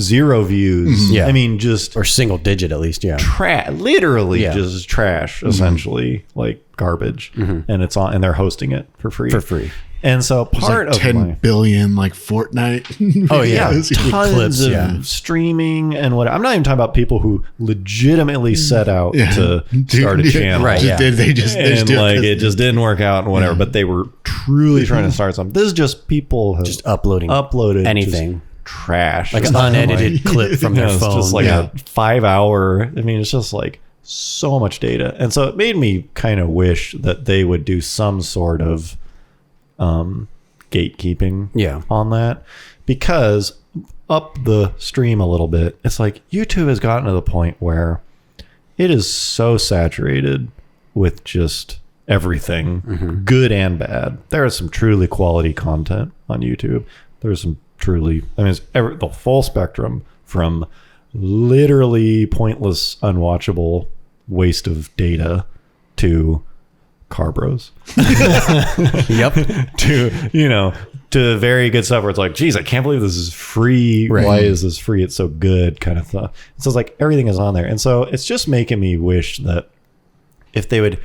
0 views. Yeah. I mean, just Or single digit at least, literally just trash, essentially, like garbage. And it's on, and they're hosting it for free. And so part like of 10 billion like Fortnite. Oh, yeah. tons clips, of streaming and what. I'm not even talking about people who legitimately set out to start a channel. Right, Just yeah. They just And do it like 'cause- it just didn't work out and whatever, but they were truly trying to start something. This is just people have Just uploaded anything, just trash, like It's an not unedited clip from their it's phone. just like a 5 hour. I mean, it's just like so much data, and so it made me kind of wish that they would do some sort of gatekeeping on that, because up the stream a little bit, it's like YouTube has gotten to the point where it is so saturated with just everything, good and bad. There is some truly quality content on YouTube. There's some truly, it's the full spectrum from literally pointless, unwatchable waste of data to car bros. Yep. to very good stuff where it's like, geez, I can't believe this is free. Right. Why is this free? It's so good, kind of stuff. So it's like everything is on there. And so it's just making me wish that if they would,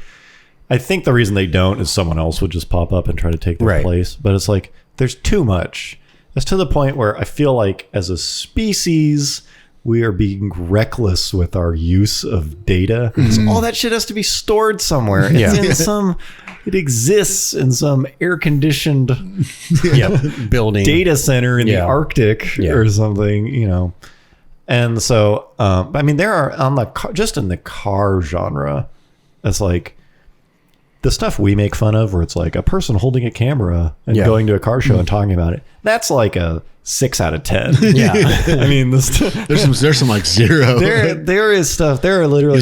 I think the reason they don't is someone else would just pop up and try to take their place. But it's like, there's too much. It's to the point where I feel like as a species, we are being reckless with our use of data. So all that shit has to be stored somewhere. It exists in some air-conditioned building data center in the Arctic or something, And so, I mean, there are just in the car genre, it's like the stuff we make fun of where it's like a person holding a camera and going to a car show and talking about it. That's like a 6 out of 10. Yeah. I mean, there's some like 0. there is stuff. There are literally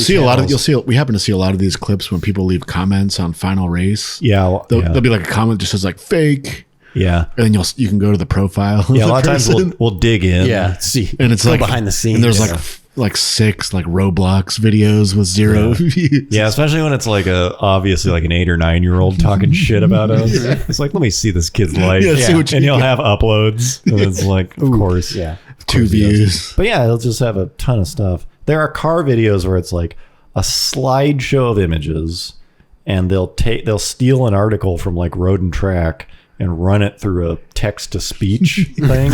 we happen to see a lot of these clips when people leave comments on Final Race. Yeah. There'll be like a comment that just says like fake. Yeah. And then you can go to the profile. Yeah. A lot of times we'll dig in. Yeah. See. And it's go like behind the scenes. And there's like 6 like Roblox videos with 0 views. Yeah, especially when it's like obviously like an 8 or 9 year old talking shit about us. It's like, let me see this kid's life. And he'll have uploads. And it's like, of course. Yeah. 2 views. But yeah, he'll just have a ton of stuff. There are car videos where it's like a slideshow of images, and they'll steal an article from like Road and Track and run it through a text-to-speech thing.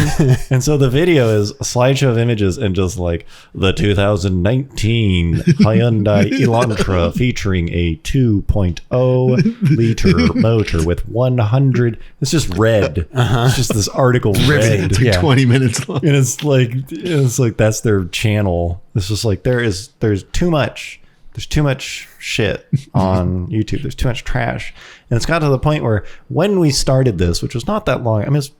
And so the video is a slideshow of images and just like the 2019 Hyundai Elantra featuring a 2.0 liter motor with 100. It's just red. It's just this article red. It's like 20 minutes long. And it's like that's their channel. It's just like there's too much. There's too much shit on YouTube. There's too much trash. And it's got to the point where when we started this, which was not that long, I mean, it's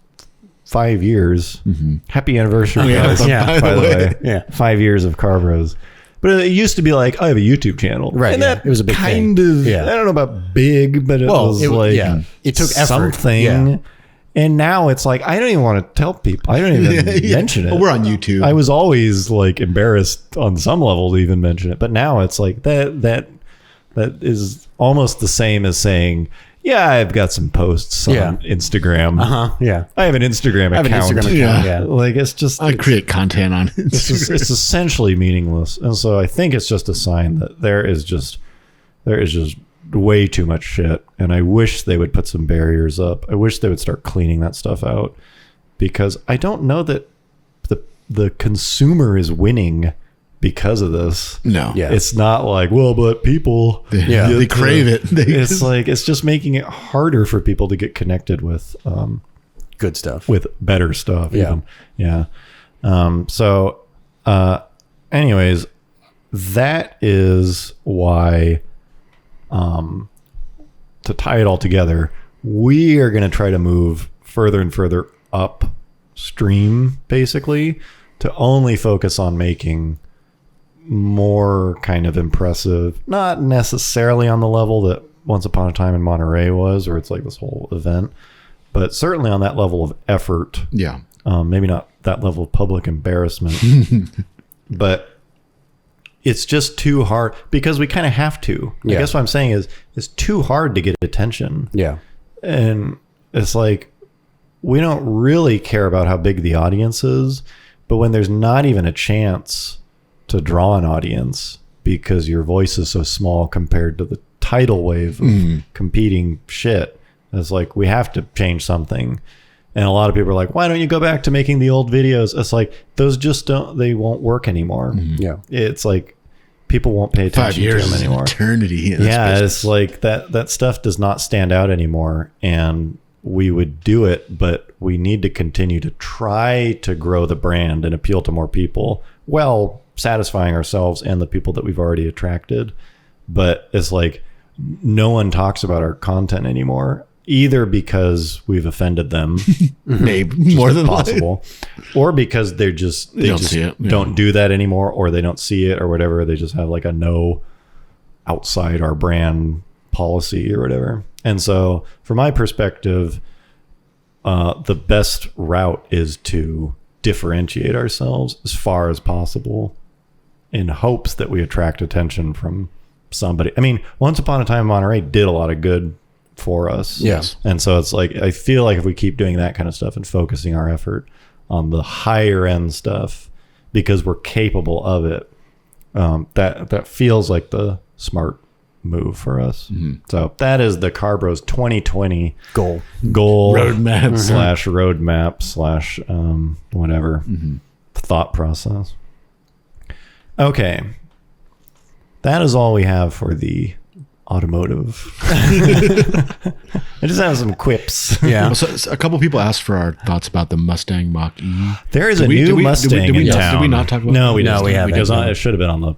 5 years. Happy anniversary, guys. By the way. Yeah. 5 years of Car Bros. But it used to be like, I have a YouTube channel. Right. And Yeah. that It was a big kind thing. of, Yeah. I don't know about big, but it was it took effort. something. Yeah. And now it's like, I don't even want to tell people. I don't even mention it. Well, we're on YouTube. I was always like embarrassed on some level to even mention it, but now it's like that is almost the same as saying, yeah, I've got some posts on Instagram. Yeah. I have an Instagram I have account. an Instagram account. Yeah. Like it's just I create content on it. it's essentially meaningless. And so I think it's just a sign that there is just way too much shit. And I wish they would put some barriers up. I wish they would start cleaning that stuff out, because I don't know that the consumer is winning because of this. No. Yeah. It's not like, well, but people They crave it. It's like it's just making it harder for people to get connected with Good stuff. with better stuff. Yeah. Even. Yeah. Anyways, that is why, to tie it all together, we are going to try to move further and further upstream, basically, to only focus on making more kind of impressive, not necessarily on the level that Once Upon a Time in Monterey was, or it's like this whole event, but certainly on that level of effort. Yeah. Maybe not that level of public embarrassment, but it's just too hard because we kind of have to. Yeah. I guess what I'm saying is it's too hard to get attention. Yeah. And it's like, we don't really care about how big the audience is, but when there's not even a chance to draw an audience because your voice is so small compared to the tidal wave of competing shit, it's like, we have to change something. And a lot of people are like, why don't you go back to making the old videos? It's like, those just they won't work anymore. Yeah. It's like, people won't pay 5 attention years to them is anymore. eternity. in this Yeah, business. it's like that stuff does not stand out anymore, and we would do it, but we need to continue to try to grow the brand and appeal to more people while satisfying ourselves and the people that we've already attracted. But it's like, no one talks about our content anymore, either because we've offended them maybe more than possible, or because they don't just see it. Yeah. don't do that anymore, or they don't see it or whatever. They just have like a no outside our brand policy or whatever. And so from my perspective, the best route is to differentiate ourselves as far as possible in hopes that we attract attention from somebody. I mean, Once Upon a Time in Monterey did a lot of good for us. Yes. And so it's like, I feel like if we keep doing that kind of stuff and focusing our effort on the higher end stuff because we're capable of it, that feels like the smart move for us. So that is the Car Bros 2020 Goal. Roadmap. slash whatever thought process. Okay. That is all we have for the automotive. I just have some quips. Yeah. So a couple people asked for our thoughts about the Mustang Mach-E. There is a Did we- new did we- Mustang did we in not- town. did we not talk about No, that? we No, didn't. we haven't. It was it should have been on the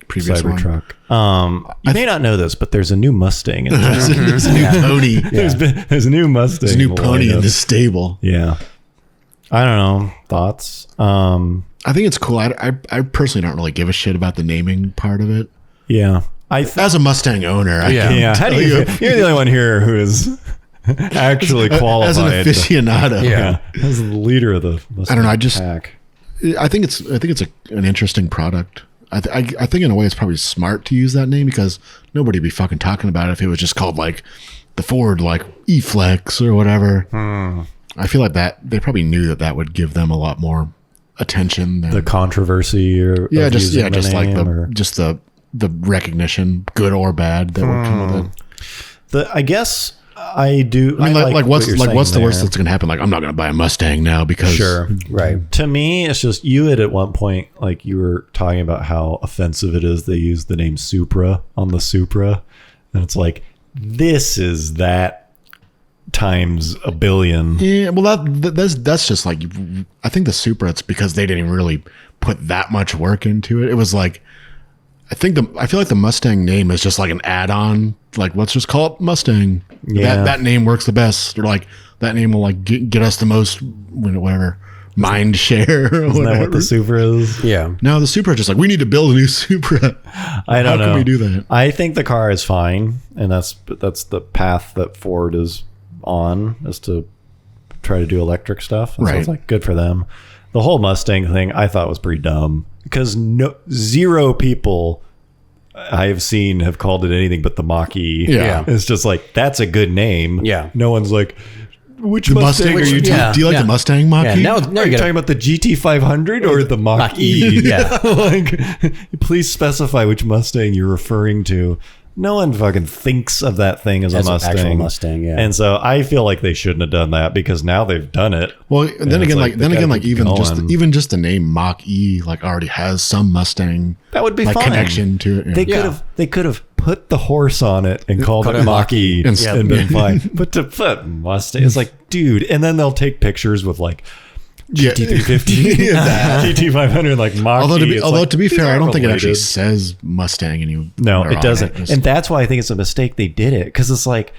Previous one. Cybertruck. You may not know this, but there's a new Mustang in town. There's a new pony. There's a new Mustang. There's a new pony in lineup. the stable. Yeah. I don't know. Thoughts? I think it's cool. I personally don't really give a shit about the naming part of it. Yeah. As a Mustang owner, I Yeah. can Yeah. How do tell you? You're the only one here who is actually qualified. as an aficionado. Yeah. As the leader of the Mustang I don't know, I just- pack. I think it's an interesting product. I think in a way it's probably smart to use that name because nobody'd be fucking talking about it if it was just called like the Ford like E-Flex or whatever. I feel like that they probably knew that would give them a lot more attention than The controversy or of just using the just like name or- the recognition, good or bad, that would come with it. I guess I do. I mean, like what you're what's the saying worst there. that's going to happen? Like, I'm not going to buy a Mustang now because Sure. Right. To me, it's just you had at one point, like you were talking about how offensive it is they use the name Supra on the Supra. And it's like, this is that times a billion. Yeah, well, that's just like, I think the Supra, it's because they didn't really put that much work into it. It was like, I feel like the Mustang name is just like an add-on. Like, let's just call it Mustang. Yeah. That name works the best. Or like, that name will like get us the most, whatever, mind share. Or Isn't that what the Supra is? Yeah. No, the Supra is just like, we need to build a new Supra. I don't know. How can we do that? I think the car is fine, and that's the path that Ford is on, is to try to do electric stuff. And so Right. it's like good for them. The whole Mustang thing I thought was pretty dumb because zero people I've seen have called it anything but the Mach-E. Yeah. It's just like, that's a good name. Yeah. No one's like, which The Mustang are you yeah. Do you like Yeah. the Mustang Mach-E? Yeah. Now Are you you gotta, talking about the GT500 or the Mach-E? Yeah. Like, please specify which Mustang you're referring to. No one fucking thinks of that thing as As a an Mustang. actual Mustang, yeah. And so I feel like they shouldn't have done that because now they've done it. Well, then it's again, like, they gotta keep even going. just the name Mach-E like already has some Mustang That would be like fine. connection to it. Yeah. They could have put the horse on it and called Put it it Mach-E Mach-E. and been fine. But to put Mustang, it's like, dude. And then they'll take pictures with like Yeah. GT350, GT500, like Mach-E. Although to be these fair, I aren't don't think it actually related. says Mustang anymore. No, it on doesn't. It's- And that's why I think it's a mistake they did it, because it's like,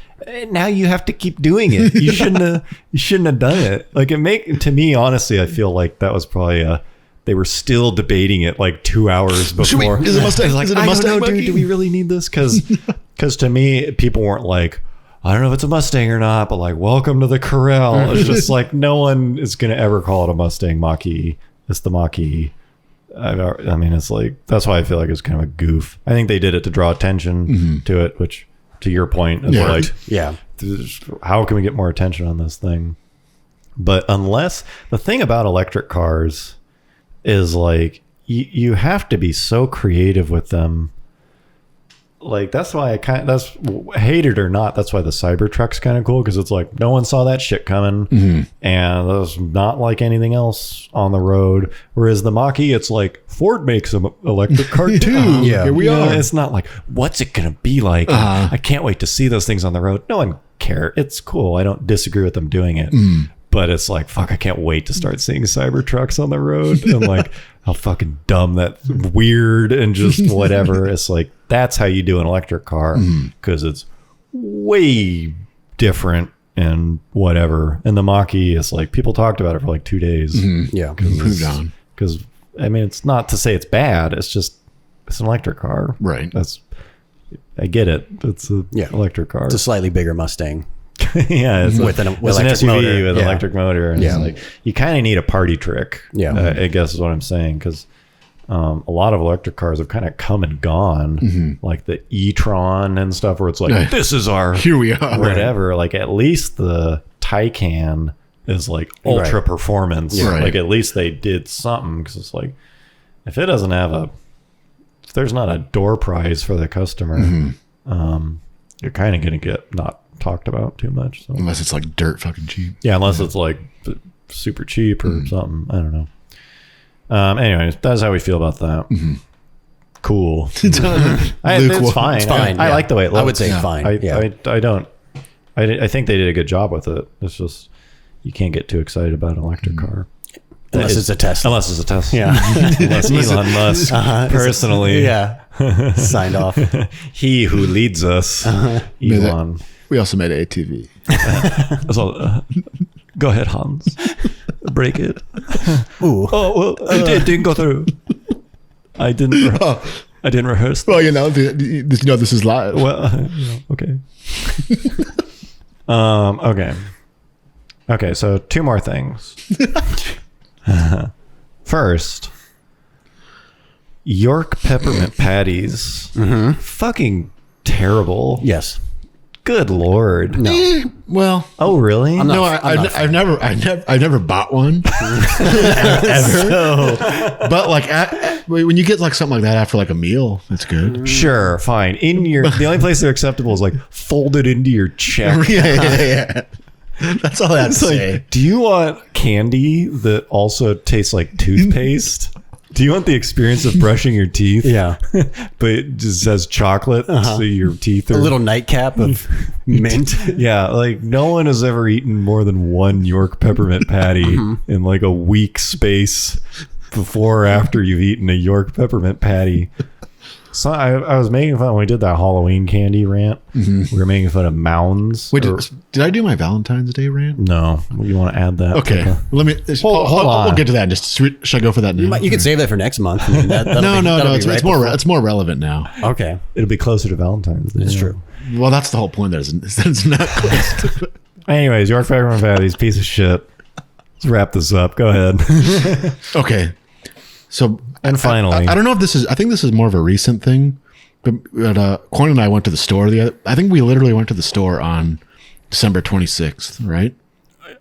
now you have to keep doing it. You shouldn't have done it. Like, to me, honestly, I feel like that was probably they were still debating it like 2 hours before. is it Mustang? It's like, Is it a I don't Mustang know, dude. Mach-E? Do we really need this? Because to me, people weren't like, I don't know if it's a Mustang or not, but like, welcome to the corral. It's just like, no one is going to ever call it a Mustang Mach-E. It's the Mach-E. I mean, it's like, that's why I feel like it's kind of a goof. I think they did it to draw attention to it, which, to your point, is Yeah. like, yeah. how can we get more attention on this thing? But unless, the thing about electric cars is like, you have to be so creative with them. Like, that's why that's, hate it or not, that's why the Cybertruck's kind of cool, because it's like, no one saw that shit coming, and there's not like anything else on the road. Whereas the Mach-E, it's like, Ford makes an electric car too. Yeah. Here we You know, are. it's not like, what's it gonna be like? I can't wait to see those things on the road. No one cares. It's cool. I don't disagree with them doing it. But it's like, fuck, I can't wait to start seeing Cybertrucks on the road. And like, how fucking dumb that weird and just whatever. It's like, that's how you do an electric car, because it's way different and whatever. And the Mach-E is like, people talked about it for like 2 days. Yeah. Moved on. Because, I mean, it's not to say it's bad. It's just, it's an electric car. Right. I get it. It's an Yeah. electric car. It's a slightly bigger Mustang. Yeah, it's With an it's an electric SUV motor. with an Yeah. electric motor, and Yeah. it's like, you kind of need a party trick. Yeah. I guess is what I'm saying, because a lot of electric cars have kind of come and gone, like the e-tron and stuff, where it's like, this is our Here we are. whatever. Like, at least the Taycan is like ultra Right. performance. Right. Like, at least they did something, because it's like, if it doesn't have if there's not a door prize for the customer, you're kind of going to get not talked about too much. So. Unless it's like dirt fucking cheap. Yeah, unless it's like super cheap or something. I don't know. Anyways, that's how we feel about that. Cool. It's Lukewarm. fine. It's fine. I yeah. like the way it looks. I would say fine. I don't. I think they did a good job with it. It's just, you can't get too excited about an electric car. Unless it's a Tesla. Unless it's a Tesla. Yeah. Unless Elon Musk personally. Yeah. Signed off. He who leads us. Elon. We also made an ATV. So, go ahead, Hans. Break it. Ooh. Oh, well, it didn't go through. I didn't rehearse. Well, this is live. Well, okay. Okay, so 2 more things. First, York peppermint patties. Fucking terrible. Yes. Good Lord. No. Well, Oh, really? I'm not- no, I'm not a I've never bought one ever. But like when you get like something like that after like a meal, it's good. Sure, fine. The only place they're acceptable is like folded into your check. Yeah. That's all I have to It's like, say. do you want candy that also tastes like toothpaste? Do you want the experience of brushing your teeth? Yeah. But it just says chocolate, so your teeth are A little nightcap of mint. Yeah, like no one has ever eaten more than one York peppermint patty in like a week space before or after you've eaten a York peppermint patty. So I was making fun when we did that Halloween candy rant. We were making fun of mounds. Wait, did I do my Valentine's Day rant? No, you want to add that? Okay, let me. Hold on. We'll get to that. Should I go for that now? You can save that for next month. I mean, that'll No. be It's right more. before. It's more relevant now. Okay. It'll be closer to Valentine's Day. It's true. Well, that's the whole point. Is that it's not close to. Anyways, York peppermint patties, piece of shit. Let's wrap this up. Go ahead. Okay, so And finally, I don't know if this is. I think this is more of a recent thing. But Quan and I went to the store I think we literally went to the store on December 26th, right?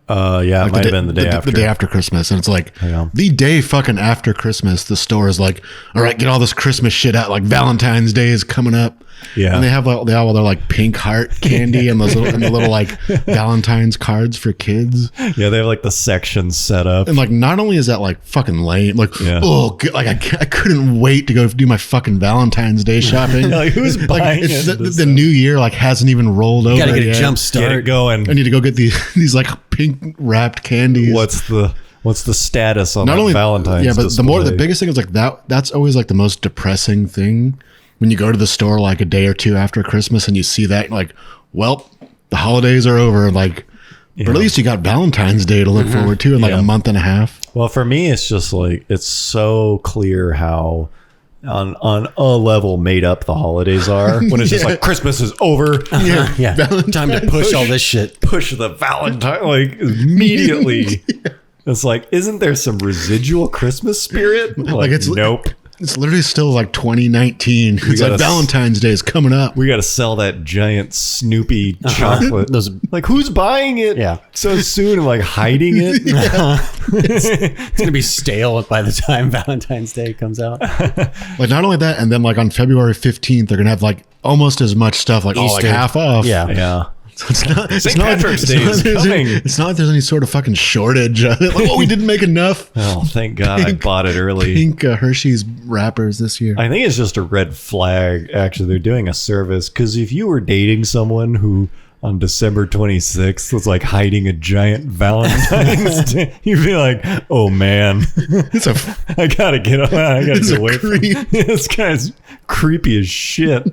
yeah, it might have been the day after. The day after Christmas. And it's like Yeah. the day fucking after Christmas, the store is like, all right, get all this Christmas shit out. Like Valentine's Day is coming up. Yeah. And they have all their like pink heart candy and those little, and the little like Valentine's cards for kids. Yeah, they have like the sections set up. And like, not only is that like fucking lame, like, Yeah. like I couldn't wait to go do my fucking Valentine's Day shopping. Like, who's buying it's it? the new year like hasn't even rolled over. Got to get a yet. jump Get start. it going. I need to go get these like pink wrapped candies. What's the status on Not that only Valentine's? yeah, but display? the biggest thing is like that's always like the most depressing thing when you go to the store like a day or two after Christmas and you see that you're like, well, the holidays are over. Like, but at least you got Valentine's Day to look forward to in like Yeah. a month and a half. Well, for me, it's just like it's so clear how on a level made up the holidays are when it's just Yeah. like Christmas is over. Yeah. Time to push all this shit. Push the Valentine like immediately. It's like, isn't there some residual Christmas spirit? Like, it's- nope. It's literally still like 2019. It's gotta like Valentine's Day is coming up. We got to sell that giant Snoopy chocolate. Those- like, who's buying it? Yeah. so soon and like hiding it. It's gonna be stale by the time Valentine's Day comes out. Like not only that, and then like on February 15th, they're gonna have like almost as much stuff, like Easter. half off. Yeah. Yeah. So it's not. It's St. not Patrick's it's Day not is like there's any- coming. It's not like there's any sort of fucking shortage. Like, oh, we didn't make enough Oh, thank God I bought it early. pink Hershey's wrappers this year. I think it's just a red flag. Actually, they're doing a service because if you were dating someone who on December 26th was like hiding a giant Valentine's Day, you'd be like, oh man, It's a I gotta get away. I gotta It's get a away from creep. this guy's creepy as shit.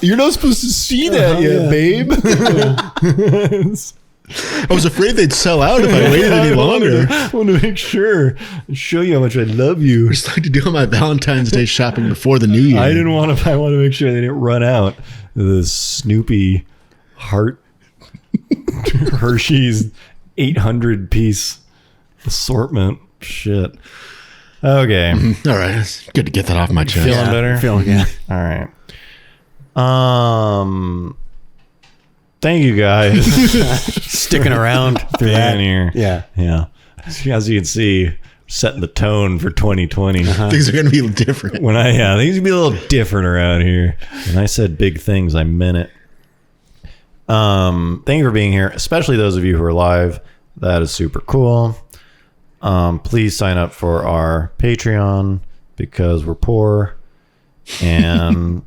You're not supposed to see that yet, babe. I was afraid they'd sell out if I waited any longer. I want to make sure and show you how much I love you. I just like to do my Valentine's Day shopping before the new year. I want to make sure they didn't run out of the Snoopy heart Hershey's 800 piece assortment. Shit. Okay. All right, it's good to get that off my chest. Feeling better? Feeling good. All right. Thank you guys Sticking around through being that. here. Yeah. Yeah. As you can see, setting the tone for 2020. Things are going to be things Things gonna be a little different around here. When I said big things, I meant it. Thank you for being here, especially those of you who are live. That is super cool. Please sign up for our Patreon because we're poor, and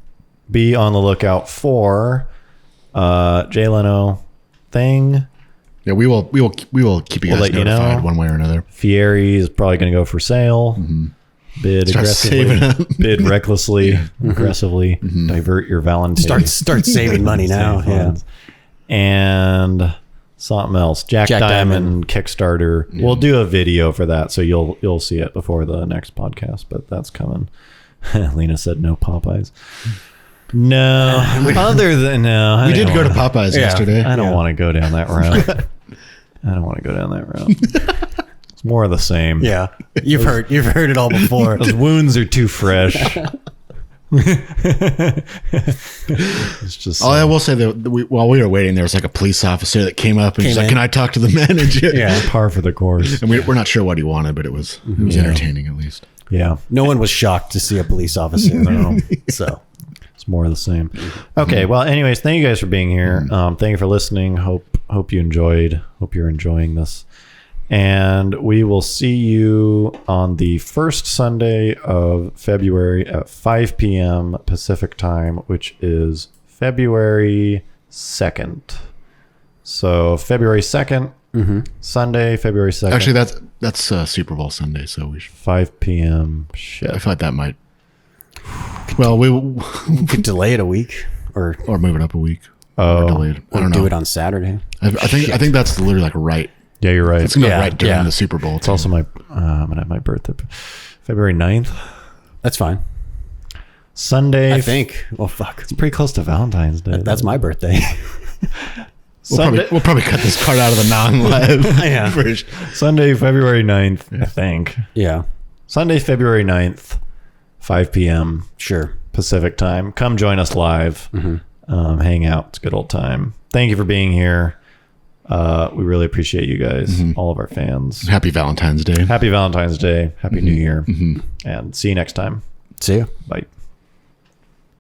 be on the lookout for Jay Leno thing. Yeah, we will keep you guys let you notified know. one way or another. Fieri is probably going to go for sale. Bid Start saving aggressively, up. bid recklessly, aggressively. Divert your Valentine. Start saving money now. Save Yeah. funds. And something else. Jack Diamond Kickstarter. We'll do a video for that, so you'll see it before the next podcast. But that's coming. Lena said no Popeyes. No. Other than no, We did go to Popeyes yesterday. I don't want to go down that route. It's more of the same. Yeah. You've heard it all before. Those wounds are too fresh. It's just Oh, I will say that while we were waiting, there was like a police officer that came up and he's like, in. "Can I talk to the manager?" Yeah. par for the course. And we're not sure what he wanted, but it was entertaining at least. Yeah. No one was shocked to see a police officer. No. So It's more of the same. Okay. Well, anyways, thank you guys for being here. Thank you for listening. Hope you enjoyed. Hope you're enjoying this. And we will see you on the first Sunday of February at 5 p.m. Pacific time, which is February 2nd. So February 2nd, Sunday, February 2nd. Actually, that's Super Bowl Sunday, so we should, 5 p.m. Shit. I thought that might. Well, we could delay it a week or or move it up a week. Oh. Or delay it. I don't do know. it on Saturday. I think that's literally like right. Yeah, you're right. It's gonna Yeah, right during yeah. the Super Bowl. It's also I'm gonna have my birthday, February 9th. That's fine. Sunday. I think. Well, fuck. it's pretty close to Valentine's Day. That's my birthday. We'll probably cut this part out of the non-live. Yeah. version. Sunday, February 9th, I think. Yeah. Sunday, February 9th, 5 p.m. Sure. Pacific time. Come join us live. Hang out. It's a good old time. Thank you for being here. We really appreciate you guys, all of our fans. Happy Valentine's Day. Happy Valentine's Day. Happy New Year. And see you next time. See ya. Bye.